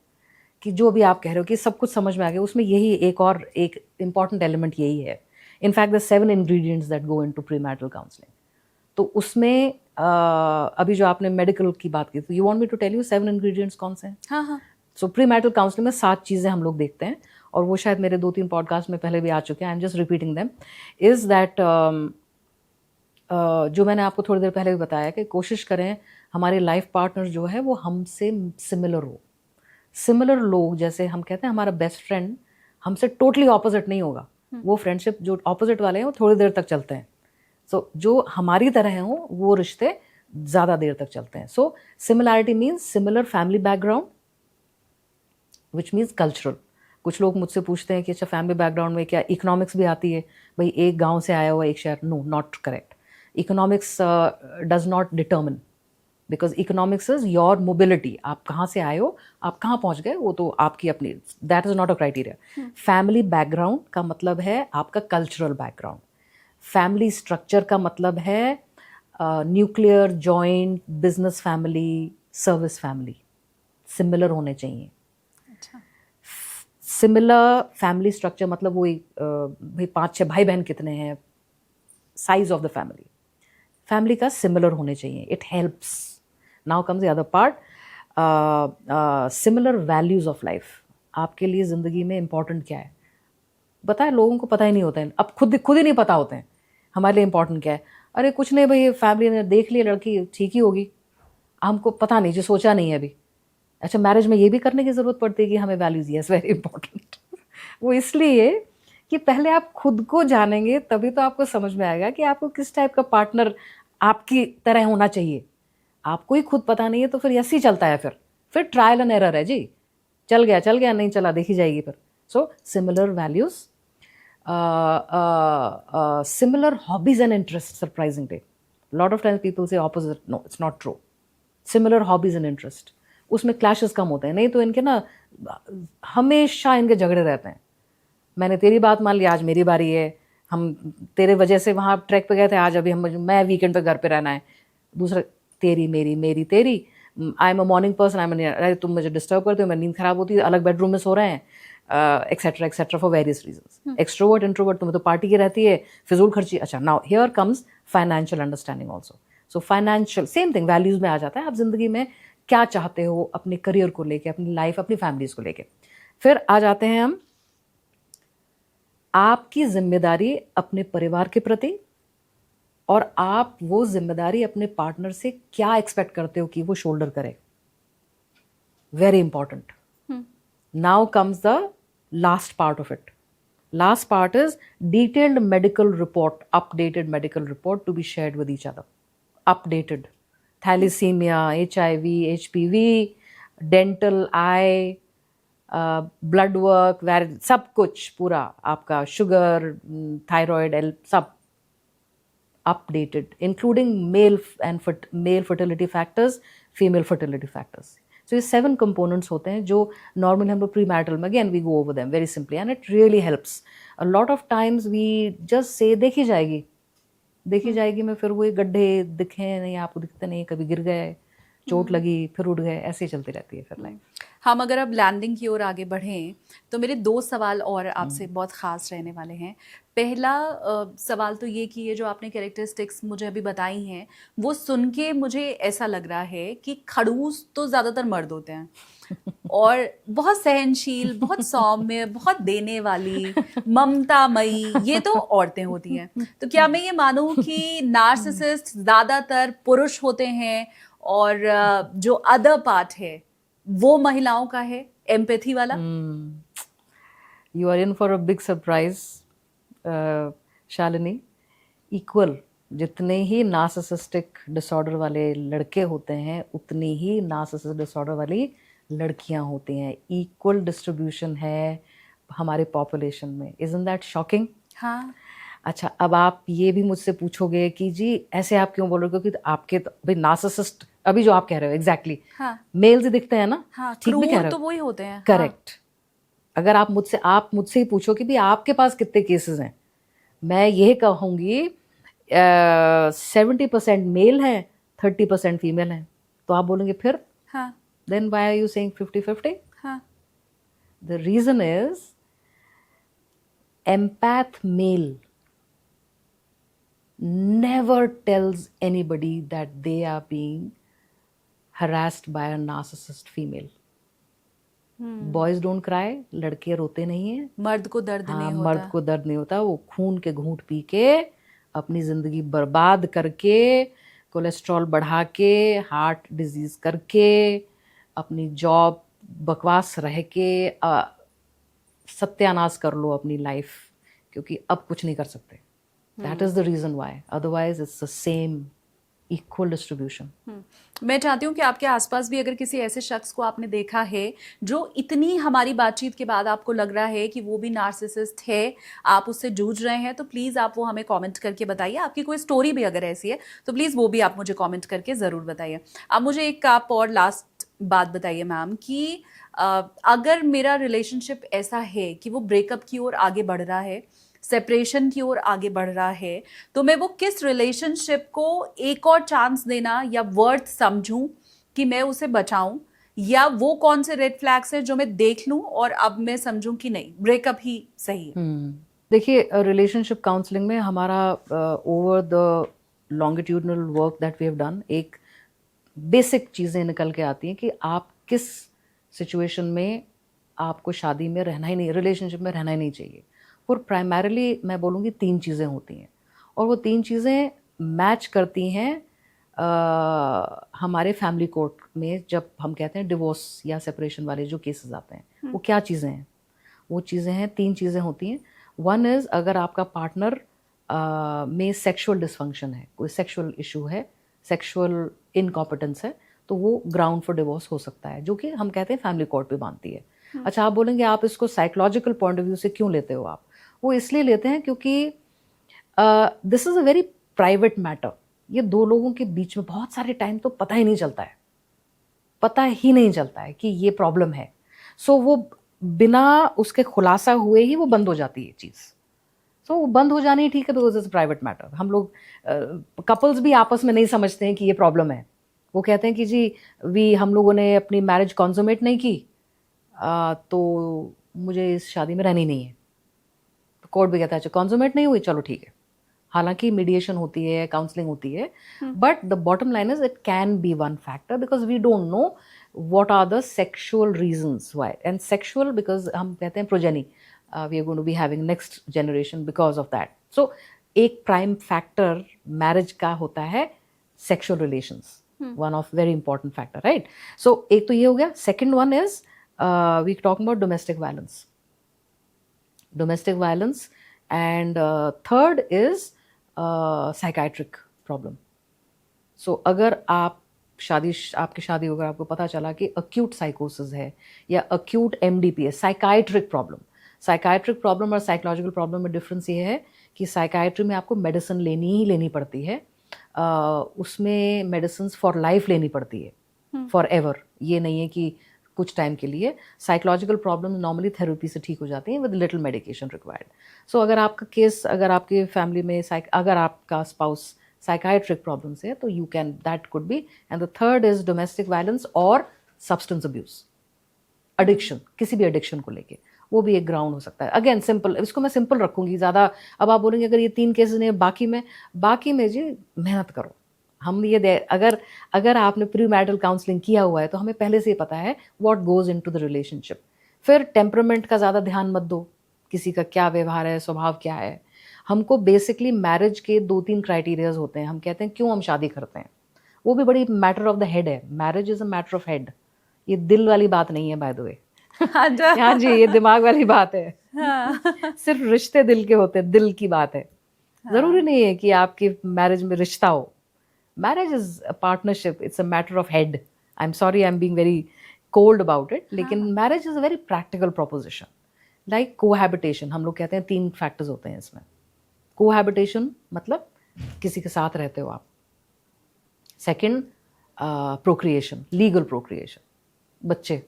कि जो भी आप कह रहे हो कि सब कुछ समझ में आ गया, उसमें यही एक इम्पॉर्टेंट एलिमेंट यही है। In fact the 7 ingredients that go into pre marital counselling. तो उसमें अभी जो आपने मेडिकल की बात की, तो you want me to tell you 7 ingredients कौन से हैं? हाँ हाँ। सो प्री मैरिटल काउंसलिंग में 7 चीज़ें हम लोग देखते हैं, और वो शायद मेरे 2-3 पॉडकास्ट में पहले भी आ चुके हैं, I am just repeating them. Is that जो मैंने आपको थोड़ी देर पहले भी बताया कि कोशिश करें हमारे लाइफ पार्टनर जो है वो हमसे सिमिलर हो। सिमिलर लोग, जैसे हम कहते हैं हमारा बेस्ट फ्रेंड हमसे टोटली ऑपोजिट नहीं होगा, वो फ्रेंडशिप जो ऑपोजिट वाले हैं वो थोड़ी देर तक चलते हैं। सो जो हमारी तरह हो वो रिश्ते ज़्यादा देर तक चलते हैं। So similarity means similar family background, which means cultural. कुछ लोग मुझसे पूछते हैं कि अच्छा फैमिली बैकग्राउंड में क्या इकोनॉमिक्स भी आती है? भाई एक गांव से आया हुआ एक शहर, no, not correct. Economics does not determine, because economics is your mobility. आप कहाँ से आए हो, आप कहाँ पहुँच गए, वो तो आपकी अपनी, that is not a criteria. Family background का मतलब है आपका कल्चरल बैकग्राउंड। फैमिली स्ट्रक्चर का मतलब है nuclear, joint, business family, service family, similar होने चाहिए। सिमिलर फैमिली स्ट्रक्चर मतलब वही भाई 5-6 भाई बहन कितने हैं, size of the family, family का सिमिलर होने चाहिए, it helps. Now comes the other part, similar values of life. आपके लिए ज़िंदगी में इम्पॉर्टेंट क्या है बताए, लोगों को पता ही नहीं होता है, अब खुद ही नहीं पता होते हैं हमारे लिए इम्पॉर्टेंट क्या है। अरे कुछ नहीं भाई, फैमिली ने देख लिया लड़की ठीक ही होगी, हमको पता नहीं, जो सोचा नहीं है अभी। अच्छा मैरिज में ये भी करने की ज़रूरत पड़ती है कि हमें वैल्यूज, यस वेरी इंपॉर्टेंट। वो इसलिए कि पहले आप खुद को जानेंगे तभी तो आपको समझ में आएगा कि आपको किस टाइप का पार्टनर आपकी तरह होना चाहिए। आपको ही खुद पता नहीं है तो फिर ऐसे ही चलता है, फिर ट्रायल एंड एरर है जी, चल गया नहीं चला देखी जाएगी फिर। So similar values, similar hobbies and interests, surprisingly. A lot of times people say opposite. No, it's not true. Similar hobbies and interest. उसमें clashes कम होते हैं, नहीं तो इनके ना हमेशा इनके झगड़े रहते हैं। मैंने तेरी बात मान ली, आज मेरी बारी है, हम तेरे वजह से वहाँ ट्रैक पे गए थे, आज अभी मैं वीकेंड पे घर पे रहना है। दूसरा तेरी मेरी मेरी तेरी, I am a morning person, अरे तुम मुझे डिस्टर्ब करते हो, मेरी नींद खराब होती है, अलग बेडरूम में सो रहे हैं, etcetera etcetera, for various reasons. Extrovert introvert, तुम्हें तो पार्टी की रहती है, फिजूल खर्ची। अच्छा now here comes financial understanding also. So financial same thing, values में आ जाता है, आप जिंदगी में क्या चाहते हो अपने करियर को लेके, अपनी लाइफ, अपनी फैमिलीज को लेके। फिर आ जाते हैं हम आपकी जिम्मेदारी अपने परिवार के प्रति, और आप वो जिम्मेदारी अपने पार्टनर से क्या एक्सपेक्ट करते हो कि वो शोल्डर करे। Very important. Now comes the last part of it. Last part is detailed medical report, updated medical report to be shared with each other. Updated. Thalassemia, HIV, HPV, dental, eye, blood work, सब कुछ पूरा आपका शुगर, थायराइड, सब updated, including male fertility factors, female fertility factors. So ये 7 components होते हैं जो normally हम लोग pre-marital में, again we go over them very simply and it really helps. A lot of times we just say देखी जाएगी में, फिर वो गड्ढे दिखे नहीं, आपको दिखते नहीं, कभी गिर गए, चोट लगी, फिर उठ गए, ऐसे ही चलती रहती है फिर लाइफ। हम अगर अब लैंडिंग की ओर आगे बढ़ें तो मेरे 2 सवाल और आपसे बहुत ख़ास रहने वाले हैं। पहला सवाल तो ये कि ये जो आपने कैरेक्टरिस्टिक्स मुझे अभी बताई हैं वो सुन के मुझे ऐसा लग रहा है कि खड़ूस तो ज़्यादातर मर्द होते हैं और बहुत सहनशील, बहुत सौम्य, बहुत देने वाली, ममतामयी ये तो औरतें होती हैं। तो क्या मैं ये मानूं कि नार्सिसिस्ट ज़्यादातर पुरुष होते हैं और जो अदर पार्ट है वो महिलाओं का है, एम्पैथी वाला? You are in for a big surprise Shalini. Equal, जितने ही नार्सिसिस्टिक डिसऑर्डर वाले लड़के होते हैं उतनी ही नार्सिसिस्टिक डिसऑर्डर वाली लड़कियां होती हैं। इक्वल डिस्ट्रीब्यूशन है हमारे पॉपुलेशन में। Isn't that shocking? हाँ। अच्छा, अब आप ये भी मुझसे पूछोगे कि जी ऐसे आप क्यों बोल रहे हो, क्योंकि आपके तो भाई नार्सिसिस्ट अभी जो आप कह रहे हो एग्जैक्टली हाँ मेल्स ही दिखते हैं ना। हाँ, ठीक भी कह क्रूर रहे तो हो, वही होते हैं। हाँ करेक्ट। अगर आप मुझसे ही पूछो कि भी आपके पास कितने केसेस हैं, मैं ये कहूँगी 70% मेल हैं, 30% फीमेल हैं। तो आप बोलेंगे फिर हाँ then why are you saying 50-50? हाँ। The reason is empath male never tells anybody that they are being harassed by a narcissist female. Boys don't cry, लड़के रोते नहीं हैं। मर्द को दर्द हाँ, नहीं मर्द होता। को दर्द नहीं होता, वो खून के घूंट पी के अपनी जिंदगी बर्बाद करके, कोलेस्ट्रॉल बढ़ा के, हार्ट डिजीज करके, अपनी जॉब बकवास रह के सत्यानाश कर लो अपनी लाइफ, क्योंकि अब कुछ नहीं कर सकते। That is the reason why, otherwise it's the same equal distribution. मैं चाहती हूँ कि आपके आसपास भी अगर किसी ऐसे शख्स को आपने देखा है जो इतनी हमारी बातचीत के बाद आपको लग रहा है कि वो भी नार्सिसिस्ट है, आप उससे जूझ रहे हैं, तो प्लीज़ आप वो हमें कमेंट करके बताइए। आपकी कोई स्टोरी भी अगर ऐसी है तो प्लीज़ वो भी आप मुझे कमेंट करके ज़रूर बताइए। अब मुझे एक आप और लास्ट बात बताइए मैम कि अगर मेरा रिलेशनशिप ऐसा है कि वो ब्रेकअप की ओर आगे बढ़ रहा है, सेपरेशन की ओर आगे बढ़ रहा है, तो मैं वो किस रिलेशनशिप को एक और चांस देना या वर्थ समझूं कि मैं उसे बचाऊं, या वो कौन से रेड फ्लैग्स हैं जो मैं देख लूं और अब मैं समझूं कि नहीं ब्रेकअप ही सही है? देखिए, रिलेशनशिप काउंसलिंग में हमारा over the longitudinal work that we have done, एक बेसिक चीज़ें निकल के आती हैं कि आप किस सिचुएशन में आपको शादी में रहना ही नहीं, रिलेशनशिप में रहना ही नहीं चाहिए। और प्राइमरीली मैं बोलूँगी 3 चीज़ें होती हैं, और वो 3 चीज़ें मैच करती हैं हमारे फैमिली कोर्ट में जब हम कहते हैं डिवोर्स या सेपरेशन वाले जो केसेस आते हैं। वो क्या चीज़ें हैं? वो चीज़ें हैं, 3 चीज़ें होती हैं। वन इज़ अगर आपका पार्टनर में सेक्सुअल डिसफंक्शन है, कोई सेक्सुअल इशू है, सेक्सुअल इनकॉम्पिटेंस है, तो वो ग्राउंड फॉर डिवोर्स हो सकता है, जो कि हम कहते हैं फैमिली कोर्ट पे बांधती है। अच्छा, आप बोलेंगे आप इसको साइकोलॉजिकल पॉइंट ऑफ व्यू से क्यों लेते हो आप? वो इसलिए लेते हैं क्योंकि this is a very private matter. ये 2 लोगों के बीच में बहुत सारे टाइम तो पता ही नहीं चलता है, पता ही नहीं चलता है कि ये प्रॉब्लम है। सो वो बिना उसके खुलासा हुए ही वो बंद हो जाती है चीज़। सो वो बंद हो जानी ठीक है, बिकॉज इट्स प्राइवेट मैटर। हम लोग कपल्स भी आपस में नहीं समझते हैं कि ये प्रॉब्लम है। वो कहते हैं कि जी हम लोगों ने अपनी मैरिज कॉन्सुमेट नहीं की, तो मुझे इस शादी में रहनी नहीं है। तो कोर्ट भी कहता है अच्छा कॉन्सुमेट नहीं हुई, चलो ठीक है। हालांकि मीडिएशन होती है, काउंसलिंग होती है, but the bottom line is it can be one factor because we don't know what are the sexual reasons why, and sexual because हम कहते हैं progeny, we are going to be having next generation because of that. So एक prime factor marriage का होता है sexual relations, one of very important factor, right? So एक तो ये हो गया. Second one is we talking about domestic violence, and third is psychiatric problem. So अगर आपकी शादी होकर आपको पता चला कि अक्यूट साइकोसिस है या अक्यूट एमडीपी है, साइकाइट्रिक प्रॉब्लम और साइकोलॉजिकल प्रॉब्लम में डिफरेंस ये है कि साइकाइट्री में आपको मेडिसिन लेनी पड़ती है, उसमें मेडिसिन फॉर लाइफ लेनी पड़ती है, फॉर एवर। ये नहीं है कि कुछ टाइम के लिए। साइकोलॉजिकल प्रॉब्लम नॉर्मली थेरेपी से ठीक हो जाती हैं विद लिटिल मेडिकेशन रिक्वायर्ड। सो अगर आपका केस, अगर आपके फैमिली में अगर आपका स्पाउस साइकाइट्रिक प्रॉब्लम से है तो you can, that could be. And the third is domestic violence और सब्सटेंस अब्यूज, एडिक्शन, किसी भी एडिक्शन को लेके, वो भी एक ग्राउंड हो सकता है। अगेन सिंपल, इसको मैं सिंपल रखूंगी ज़्यादा। अब आप बोलेंगे अगर ये 3 केसेस ने बाकी में जी मेहनत करो। हम ये अगर आपने प्री मैरिटल काउंसलिंग किया हुआ है तो हमें पहले से ही पता है what goes into the relationship. फिर टेम्परामेंट का ज़्यादा ध्यान मत दो, किसी का क्या व्यवहार है, स्वभाव क्या है। हमको बेसिकली मैरिज के 2-3 क्राइटेरियाज होते हैं। हम कहते हैं क्यों हम शादी करते हैं, वो भी बड़ी मैटर ऑफ द हेड है। Marriage is a matter of head, ये दिल वाली बात नहीं है बाय द वे। हाँ जी, ये दिमाग वाली बात है। सिर्फ रिश्ते दिल के होते हैं, दिल की बात है। ज़रूरी नहीं है कि आपकी मैरिज में रिश्ता हो। Marriage is a partnership, it's a matter of head. I am sorry, I am being very cold about it, लेकिन marriage is a very practical proposition. Like cohabitation, हम लोग कहते हैं 3 फैक्टर्स होते हैं इसमें। कोहैबिटेशन मतलब किसी के साथ रहते हो आप। सेकंड, प्रोक्रिएशन, लीगल प्रोक्रिएशन, बच्चे,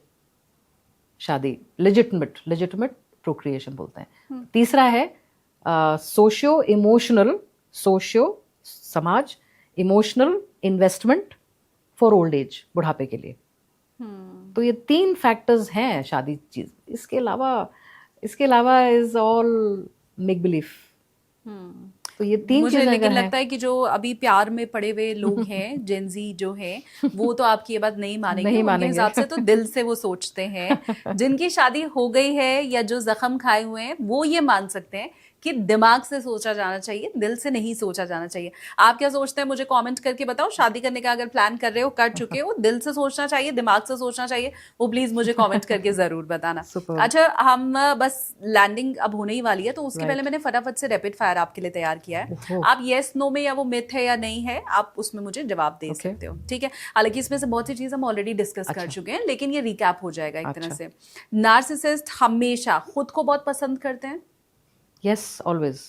शादी, लेजिटिमेट प्रोक्रिएशन बोलते हैं। तीसरा है सोशियो समाज emotional investment for old age, बुढ़ापे के लिए। तो ये 3 फैक्टर्स हैं शादी चीज। इसके अलावा इज ऑल मेक बिलीफ। तो ये 3 मुझे चीजें लेकिन अगर हैं, लगता है कि जो अभी प्यार में पड़े हुए लोग हैं, जेनजी जो हैं, वो तो आपकी ये बात नहीं मानेंगे। नहीं उनके मानेंगे। हिसाब से तो दिल से वो सोचते हैं। जिनकी शादी हो गई है या जो जख्म खाए हुए हैं, वो ये मान सकते हैं कि दिमाग से सोचा जाना चाहिए, दिल से नहीं सोचा जाना चाहिए। आप क्या सोचते हैं, मुझे कमेंट करके बताओ। शादी करने का अगर प्लान कर रहे हो, कर चुके हो, दिल से सोचना चाहिए, दिमाग से सोचना चाहिए, वो प्लीज मुझे कमेंट करके जरूर बताना। Superb. अच्छा, हम बस लैंडिंग अब होने ही वाली है, तो उसके Right. पहले मैंने फटाफट से रैपिड फायर आपके लिए तैयार किया है। ओहो। आप येस नो में, या वो मिथ है या नहीं है, आप उसमें मुझे जवाब दे Okay. सकते हो, ठीक है। हालांकि इसमें से बहुत सी चीज हम ऑलरेडी डिस्कस कर अच्छा। चुके हैं, लेकिन ये रिकैप हो जाएगा एक तरह अच्छा। से। नार्सिसिस्ट हमेशा खुद को बहुत पसंद करते हैं। यस, ऑलवेज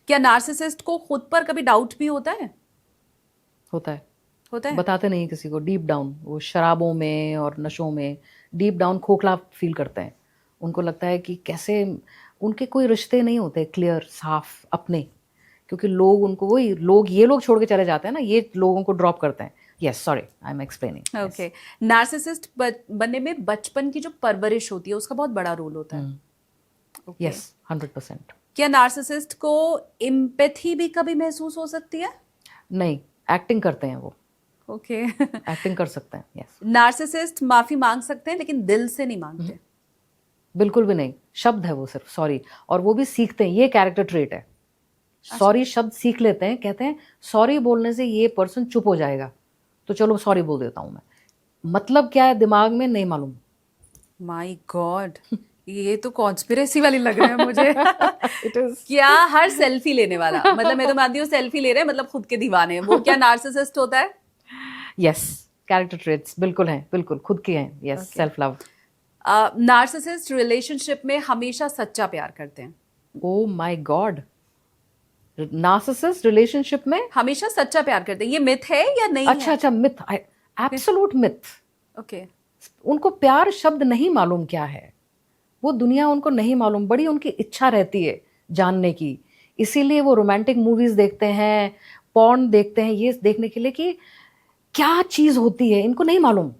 क्या नार्सिसिस्ट को खुद पर कभी डाउट भी होता है? होता है। होता है। बताते नहीं किसी को, डीप डाउन वो शराबों में और नशों में डीप डाउन खोखला फील करते हैं। उनको लगता है कि कैसे उनके कोई रिश्ते नहीं होते क्लियर, साफ अपने, क्योंकि लोग उनको ये लोग छोड़ के चले जाते हैं ना, ये लोगों को ड्रॉप करते हैं। Yes, sorry, I am explaining. Okay. Narcissist बनने में बचपन की जो परवरिश होती है उसका बहुत बड़ा रोल होता है। Okay. यस, 100%। क्या नार्सिसिस्ट को एम्पैथी भी कभी महसूस हो सकती है? नहीं, एक्टिंग करते हैं वो। ओके। एक्टिंग कर सकते हैं। यस, नार्सिसिस्ट माफी मांग सकते हैं लेकिन दिल से नहीं मांगते। बिल्कुल भी नहीं। शब्द है वो सिर्फ सॉरी, और वो भी सीखते हैं। ये कैरेक्टर ट्रेट है। सॉरी शब्द सीख लेते हैं, कहते हैं सॉरी बोलने से ये पर्सन चुप हो जाएगा, तो चलो सॉरी बोल देता हूं मैं। मतलब क्या है दिमाग में नहीं मालूम। माय गॉड, ये तो कॉन्स्पिरेसी वाली लग रहा है मुझे। इट इज क्या हर सेल्फी लेने वाला, मतलब मैं तो मानती हूँ सेल्फी ले रहे हैं मतलब खुद के दीवाने हैं, वो क्या नार्सिसिस्ट होता है? यस, कैरेक्टर ट्रेट्स बिल्कुल हैं, बिल्कुल खुद के हैं। Yes, self love. Narcissist relationship में हमेशा सच्चा प्यार करते हैं। Oh my God, narcissist relationship में हमेशा सच्चा प्यार करते हैं, ये मिथ है या नहीं है? अच्छा, मिथ, एब्सोल्यूट मिथ। ओके। उनको प्यार शब्द नहीं मालूम क्या है, वो दुनिया उनको नहीं मालूम। बड़ी उनकी इच्छा रहती है जानने की, इसीलिए वो रोमांटिक मूवीज देखते हैं, पॉर्न देखते हैं, ये देखने के लिए कि क्या चीज होती है, इनको नहीं मालूम।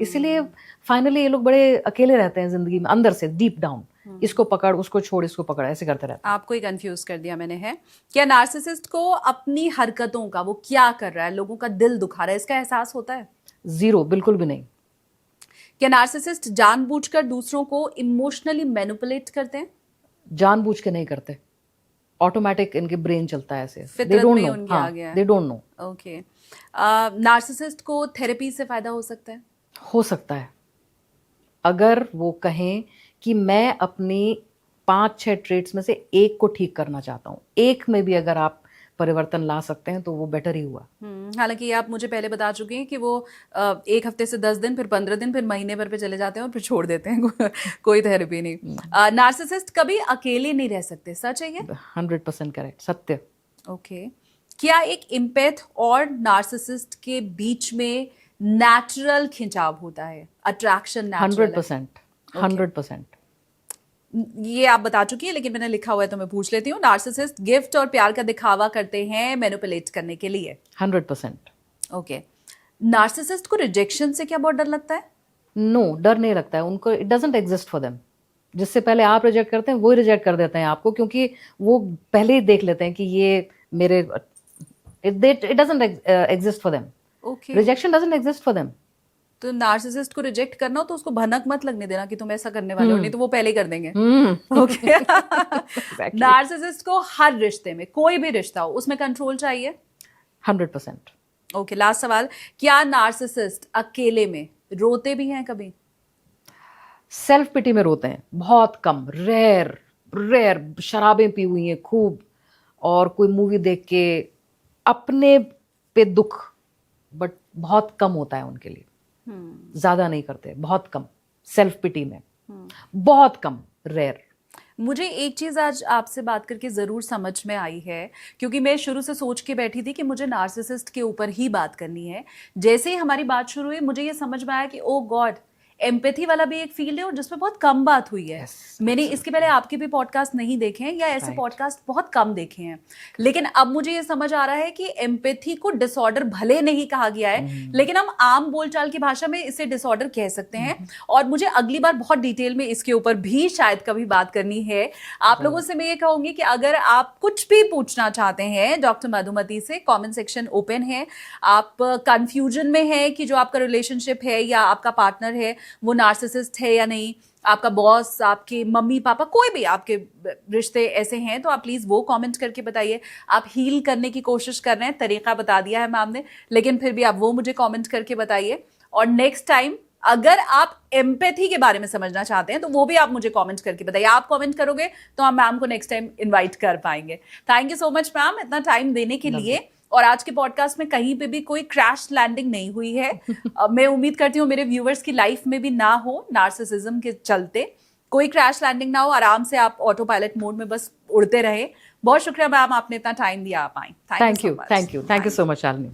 इसीलिए फाइनली ये लोग बड़े अकेले रहते हैं जिंदगी में, अंदर से डीप डाउन। इसको पकड़, उसको छोड़, इसको पकड़, ऐसे करते रहते हैं। आपको ही कंफ्यूज कर दिया मैंने, है क्या नार्सिसिस्ट को अपनी हरकतों का, वो क्या कर रहा है, लोगों का दिल दुखा रहा है, इसका एहसास होता है? जीरो, बिल्कुल भी नहीं। क्या नार्सिसिस्ट जानबूझकर दूसरों को इमोशनली मैनिपुलेट करते हैं? जानबूझ के नहीं करते, ऑटोमेटिक इनके ब्रेन चलता है ऐसे। फितरत में उनके आ गया है। They don't know. Okay. Narcissist को थेरेपी से फायदा हो सकता है? हो सकता है, अगर वो कहें कि मैं अपनी 5-6 ट्रेट्स में से एक को ठीक करना चाहता हूँ, एक में भी अगर आप परिवर्तन ला सकते हैं तो वो बेटर ही हुआ। हालांकि आप मुझे पहले बता चुके हैं कि वो 1 हफ्ते से 10 दिन, फिर 15 दिन, फिर महीने भर पे चले जाते हैं और फिर छोड़ देते हैं। कोई थेरेपी नहीं। नार्सिसिस्ट कभी अकेले नहीं रह सकते, सच है ये? 100% करेक्ट, सत्य। ओके। क्या एक इम्पैथ और नार्सिसिस्ट के बीच में नेचुरल खिंचाव होता है, अट्रैक्शन नेचुरल? 100%, 100%। ये आप बता चुकी है, लेकिन मैंने लिखा हुआ है तो मैं पूछ लेती हूँ। नार्सिसिस्ट गिफ्ट और प्यार का दिखावा करते हैं मैनिपुलेट करने के लिए। 100%। ओके। नार्सिसिस्ट को रिजेक्शन से क्या बहुत डर लगता है? नो, डर नहीं लगता है उनको। It doesn't exist for them. जिससे पहले आप रिजेक्ट करते हैं वो रिजेक्ट कर देते हैं आपको, क्योंकि वो पहले ही देख लेते हैं कि ये मेरे, it doesn't exist for them. Okay. Rejection doesn't exist for them. तो नार्सिसिस्ट को रिजेक्ट करना हो तो उसको भनक मत लगने देना कि तुम ऐसा करने वाले हो, नहीं तो वो पहले ही कर देंगे। ओके। नार्सिसिस्ट को हर रिश्ते में, कोई भी रिश्ता हो, उसमें कंट्रोल चाहिए? 100%। ओके। लास्ट सवाल, क्या नार्सिसिस्ट अकेले में रोते भी हैं कभी? सेल्फ पिटी में रोते हैं, बहुत कम, रेयर। शराबें पी हुई हैं खूब, और कोई मूवी देख के अपने पे दुख, बट बहुत कम होता है उनके लिए। ज्यादा नहीं करते, बहुत कम। सेल्फ पिटी में बहुत कम, रेयर। मुझे एक चीज़ आज आपसे बात करके ज़रूर समझ में आई है, क्योंकि मैं शुरू से सोच के बैठी थी कि मुझे नार्सिसिस्ट के ऊपर ही बात करनी है। जैसे ही हमारी बात शुरू हुई मुझे ये समझ में आया कि ओ गॉड, एम्पैथी वाला भी एक फील्ड है और जिसमें बहुत कम बात हुई है। मैंने इसके पहले आपके भी पॉडकास्ट नहीं देखे हैं या ऐसे पॉडकास्ट बहुत कम देखे हैं, लेकिन अब मुझे ये समझ आ रहा है कि एम्पैथी को डिसऑर्डर भले नहीं कहा गया है, लेकिन हम आम बोलचाल की भाषा में इसे डिसऑर्डर कह सकते हैं। और मुझे अगली बार बहुत डिटेल में इसके ऊपर भी शायद कभी बात करनी है। आप लोगों से मैं ये कहूंगी कि अगर आप कुछ भी पूछना चाहते हैं डॉक्टर मधुमती से, कमेंट सेक्शन ओपन है। आप कंफ्यूजन में है कि जो आपका रिलेशनशिप है या आपका पार्टनर है वो नार्सिसिस्ट है या नहीं, आपका बॉस, आपके मम्मी पापा, कोई भी आपके रिश्ते ऐसे हैं, तो आप प्लीज वो कमेंट करके बताइए। आप हील करने की कोशिश कर रहे हैं, तरीका बता दिया है मैम ने, लेकिन फिर भी आप वो मुझे कमेंट करके बताइए। और नेक्स्ट टाइम अगर आप एम्पैथी के बारे में समझना चाहते हैं तो वो भी आप मुझे कमेंट करके बताइए। आप कमेंट करोगे तो हम मैम को नेक्स्ट टाइम इनवाइट कर पाएंगे। Thank you so much ma'am इतना टाइम देने के लिए। और आज के पॉडकास्ट में कहीं पे भी कोई क्रैश लैंडिंग नहीं हुई है। मैं उम्मीद करती हूँ मेरे व्यूअर्स की लाइफ में भी ना हो, नार्सिसिज्म के चलते कोई क्रैश लैंडिंग ना हो, आराम से आप ऑटो पायलट मोड में बस उड़ते रहे। बहुत शुक्रिया मैम, आपने इतना टाइम दिया, आप आए। Thank you so much Shalini.